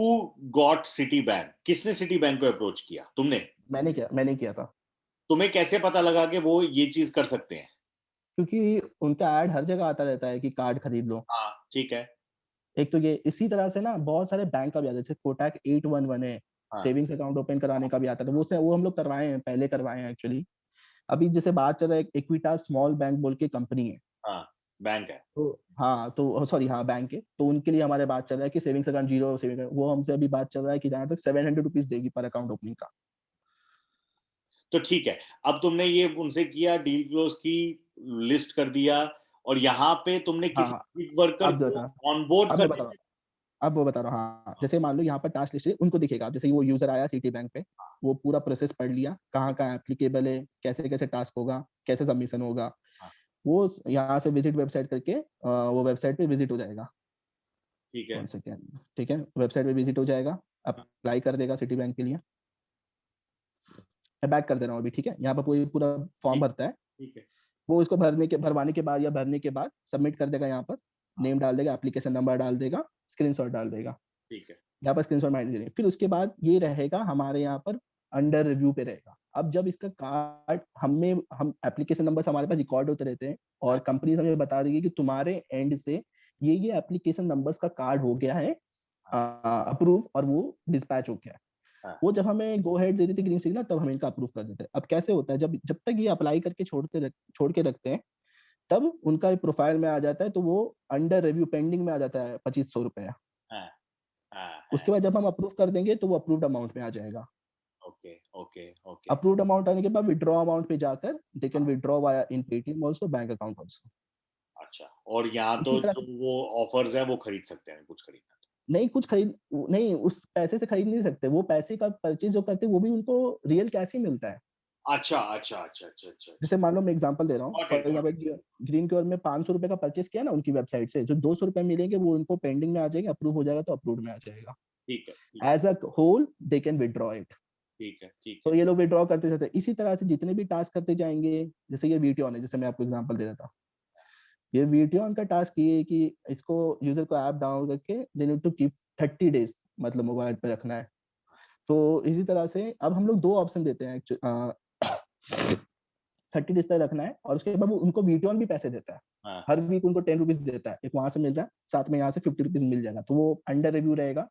गॉट सिटी बैंक, किसने सिटी बैंक को अप्रोच किया? तुमने? मैंने किया था। तुम्हें कैसे पता लगा कि वो ये चीज कर सकते हैं? क्योंकि उनका ऐड हर जगह आता रहता है कि कार्ड खरीद लो। हाँ। ठीक है। एक तो ये, इसी तरह से ना बहुत सारे बैंक का भी आता है, जैसे कोटक 811 है, हाँ। सेविंग्स अकाउंट ओपन कराने का भी आता था, वो हम लोग करवाए हैं, पहले करवाए हैं एक्चुअली। अभी जैसे बात चल रहा है, इक्विटा स्मॉल बैंक बोल के कंपनी है। हाँ। बैंक है। तो हाँ, तो सॉरी, हाँ बैंक है, तो उनके लिए हमारे बात चल रहा है कि सेविंग्स अकाउंट जीरो सेविंग, वो हमसे अभी बात चल रहा है कि जहाँ तक 700 रुपीज देगी पर अकाउंट ओपनिंग का। तो ठीक है, अब तुमने ये उनसे किया, डील क्लोज की, लिस्ट कर दिया, और यहाँ पे तुमने हाँ किसी हाँ, वर्कर अब को बता ऑनबोर्ड अब मैं कर बता रहा दिया? हूँ अब वो बता रहा हूँ। हाँ, जैसे मान लो यहाँ पर टास्क लिस्ट है, उनको दिखेगा। जैसे वो यूजर आया सिटी बैंक पे, वो पूरा प्रोसेस पढ़ लिया, कहाँ कहाँ एप्लीकेबल है, कैसे कैसे टास्क होगा, कैसे सबमिशन होगा। हाँ। वो यहाँ से विजिट वेबसाइट करके वो वेबसाइट पे विजिट हो जाएगा। ठीक है। 1 सेकेंड, ठीक है, वेबसाइट पे विजिट हो जाएगा, अप्लाई कर देगा सिटी बैंक के लिए। मैं बैक कर दे रहा हूँ अभी, ठीक है। यहाँ पर पूरी पूरा फॉर्म ठीक। भरता है। ठीक है। वो इसको भरवाने के बाद या भरने के बाद सबमिट कर देगा। यहाँ पर हाँ। नेम डाल देगा, एप्लीकेशन नंबर डाल देगा, स्क्रीनशॉट डाल देगा। ठीक है। यहाँ पर स्क्रीनशॉट माइंड देंगे, फिर उसके बाद ये रहेगा हमारे यहाँ पर अंडर रिव्यू पे रहेगा। अब जब इसका कार्ड हम एप्लीकेशन नंबर हमारे पास रिकॉर्ड होते रहते हैं, और हाँ। कंपनी हमें बता देगी कि तुम्हारे एंड से ये एप्लीकेशन नंबर्स का कार्ड हो गया है अप्रूव, और वो डिस्पैच हो गया है। हाँ। वो जब हमें गो हेड दे देती ग्रीन सिग्नल, तब हम इनका अप्रूव कर देते हैं। अब कैसे होता है, जब जब तक ये अप्लाई करके छोड़ के रखते हैं, तब उनका प्रोफाइल में आ जाता है, तो वो अंडर रिव्यू पेंडिंग में आ जाता है 2500 रुपया। हाँ। हाँ। हाँ। उसके बाद जब हम अप्रूव कर देंगे तो वो अप्रूव्ड अमाउंट में आ जाएगा। Okay. Okay. Okay. Approved amount आने के बाद विड्रॉ अमाउंट पे जाकर दे can withdraw via in Paytm also, bank account also. अच्छा, और यहाँ इसी तो तरह जो से वो ऑफर्स है वो खरीद सकते हैं, कुछ खरीदना तो? नहीं, कुछ खरीद नहीं, उस पैसे से खरीद नहीं सकते। वो पैसे का परचेज जो करते हैं वो भी उनको रियल कैश ही मिलता है। अच्छा, अच्छा, अच्छा, अच्छा, अच्छा, अच्छा। जैसे मान लो मैं एग्जांपल दे रहा हूँ, got for it, got example it. Green cure में 500 रुपए का परचेस किया ना उनकी वेबसाइट से, जो 200 रुपए मिलेंगे वो उनको पेंडिंग में आ जाएंगे, अप्रूव हो जाएगा तो अप्रूव में आ जाएगा। ठीक है। ठीक है। As a whole they can withdraw it. ठीक है। ठीक तो है। ये लोग विड्रॉ करते जाते हैं। इसी तरह से जितने भी टास्क करते जाएंगे, जैसे ये वीडियो है, जैसे मैं आपको एग्जांपल दे रहा था, ये वीडियो का टास्क ये है कि इसको यूजर को ऐप डाउनलोड करके they need to keep 30 days, मतलब मोबाइल पे रखना है। तो इसी तरह से अब हम लोग दो ऑप्शन देते हैं, 30 डेज तक रखना है, और उसके बाद वो उनको वीडियो भी पैसे देता है। हाँ। हर वीक उनको 10 रुपीज देता है, एक वहां से मिल रहा है, साथ में यहाँ से 50 रुपीज मिल जाएगा, तो वो अंडर रिव्यू रहेगा।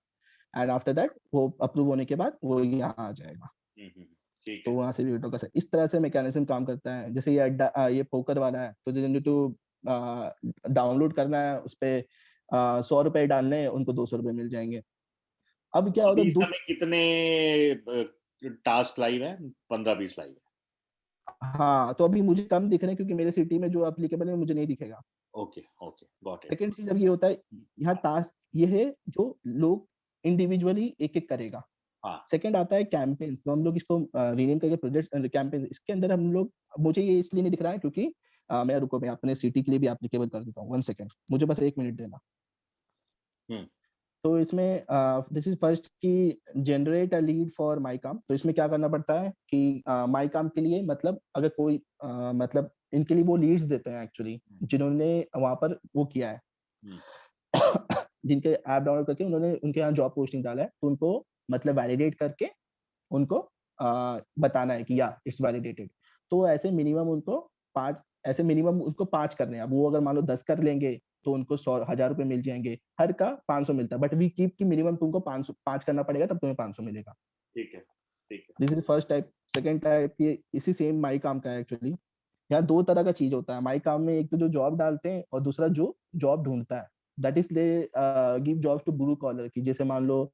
एंड आफ्टर दैट वो अप्रूव होने के बाद वो यहाँ आ जाएगा। ठीक तो है। वहां से वीडियो का इस तरह से मैकेनिज्म काम करता है। जैसे ये अड्डा ये पोकर वाला है, तो जो टू डाउनलोड करना है, उस पर 100 रुपए डालने हैं, उनको 200 रुपए मिल जाएंगे। अब क्या होता अभी है, इस समय कितने टास्क लाइव है? 15-20 लाइव है? हाँ, तो अभी मुझे कम दिख रहे हैं क्योंकि मेरे सिटी में जो एप्लीकेबल है मुझे नहीं दिखेगा। Okay. Okay, got it. Second चीज अब ये होता है, यहाँ टास्क ये है जो लोग इंडिविजुअली एक एक करेगा। हाँ। सेकंड आता है कैंपेन्स, तो हम लोग इसको रीनेम करके प्रोजेक्ट कैंपेन्स। इसके अंदर हम लोग, मुझे ये इसलिए नहीं दिख रहा है क्योंकि मैं रुको, मैं अपने सिटी के लिए भी एप्लीकेबल कर देता हूँ। 1 सेकंड, मुझे बस 1 मिनट देना। हम्म। तो इसमें दिस इज फर्स्ट कि generate a lead for my काम। तो इसमें क्या करना पड़ता है कि माई काम के लिए मतलब अगर कोई मतलब इनके लिए वो लीड्स देते हैं एक्चुअली, जिन्होंने वहां पर वो किया है जिनके ऐप डाउनलोड करके उन्होंने उनके यहाँ जॉब पोस्टिंग डाला है, तो उनको मतलब वैलिडेट करके उनको बताना है कि या इट्स वैलिडेटेड। तो ऐसे मिनिमम उनको 5 ऐसे मिनिमम उनको 5 करने हैं। अब वो अगर मान लो 10 कर लेंगे तो उनको 100 1000 रुपए मिल जाएँगे। हर का 500 मिलता है, बट वी कीप कि मिनिमम तुमको 500 5 करना पड़ेगा तब तुम्हें 500 मिलेगा। ठीक है, ठीक है। This is first type. Second type ये इसी सेम माई काम का है एक्चुअली। यहाँ 2 तरह का चीज़ होता है। माई काम में एक तो जो जॉब डालते हैं और दूसरा जो जॉब ढूँढता है। That is they give jobs to blue collar कि जैसे मान लो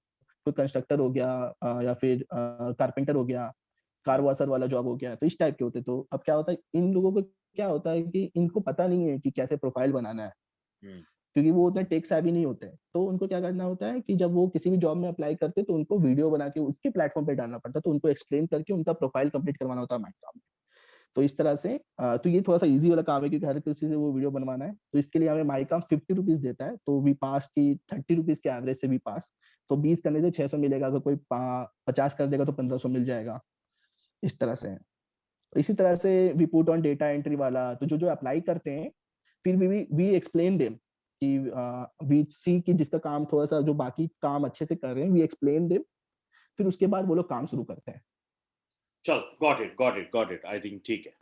कोई कंस्ट्रक्टर हो गया या फिर कारपेंटर हो गया, कार वॉशर वाला जॉब हो गया, तो इस टाइप के होते हैं। तो अब क्या होता है इन लोगों को क्या होता है कि इनको पता नहीं है कि कैसे प्रोफाइल बनाना है, हुँ, क्योंकि वो उतने टेक सेवी नहीं होते हैं। तो उनको क्या करना होता है कि जब वो किसी भी जॉब में अप्लाई करते हैं तो उनको वीडियो बना के उसके प्लेटफ़ॉर्म पे डालना पड़ता है। तो उनको एक्सप्लेन करके उनका प्रोफाइल कंप्लीट करवाना होता है हमारे काम में। तो इस तरह से तो ये थोड़ा-सा ईज़ी वाला काम है क्योंकि हर किसी से वो वीडियो बनवाना है। तो इसके लिए हमें माई काम ₹50 देता है, तो वी पास की ₹30 के एवरेज से वी पास। तो 20 करने से 600 मिलेगा, अगर कोई 50 कर देगा तो 1500 मिल जाएगा। इस तरह से है। इसी तरह से we put on data entry वाला, तो जो-जो अप्लाई करते हैं, फिर वी एक्सप्लेन देम कि वी सी कि जिसका काम थोड़ा-सा जो बाकी काम अच्छे से कर रहे हैं, वी एक्सप्लेन देम, फिर उसके बाद वो लोग काम शुरू करते हैं। चलो got it, got it, got it. I think ठीक है।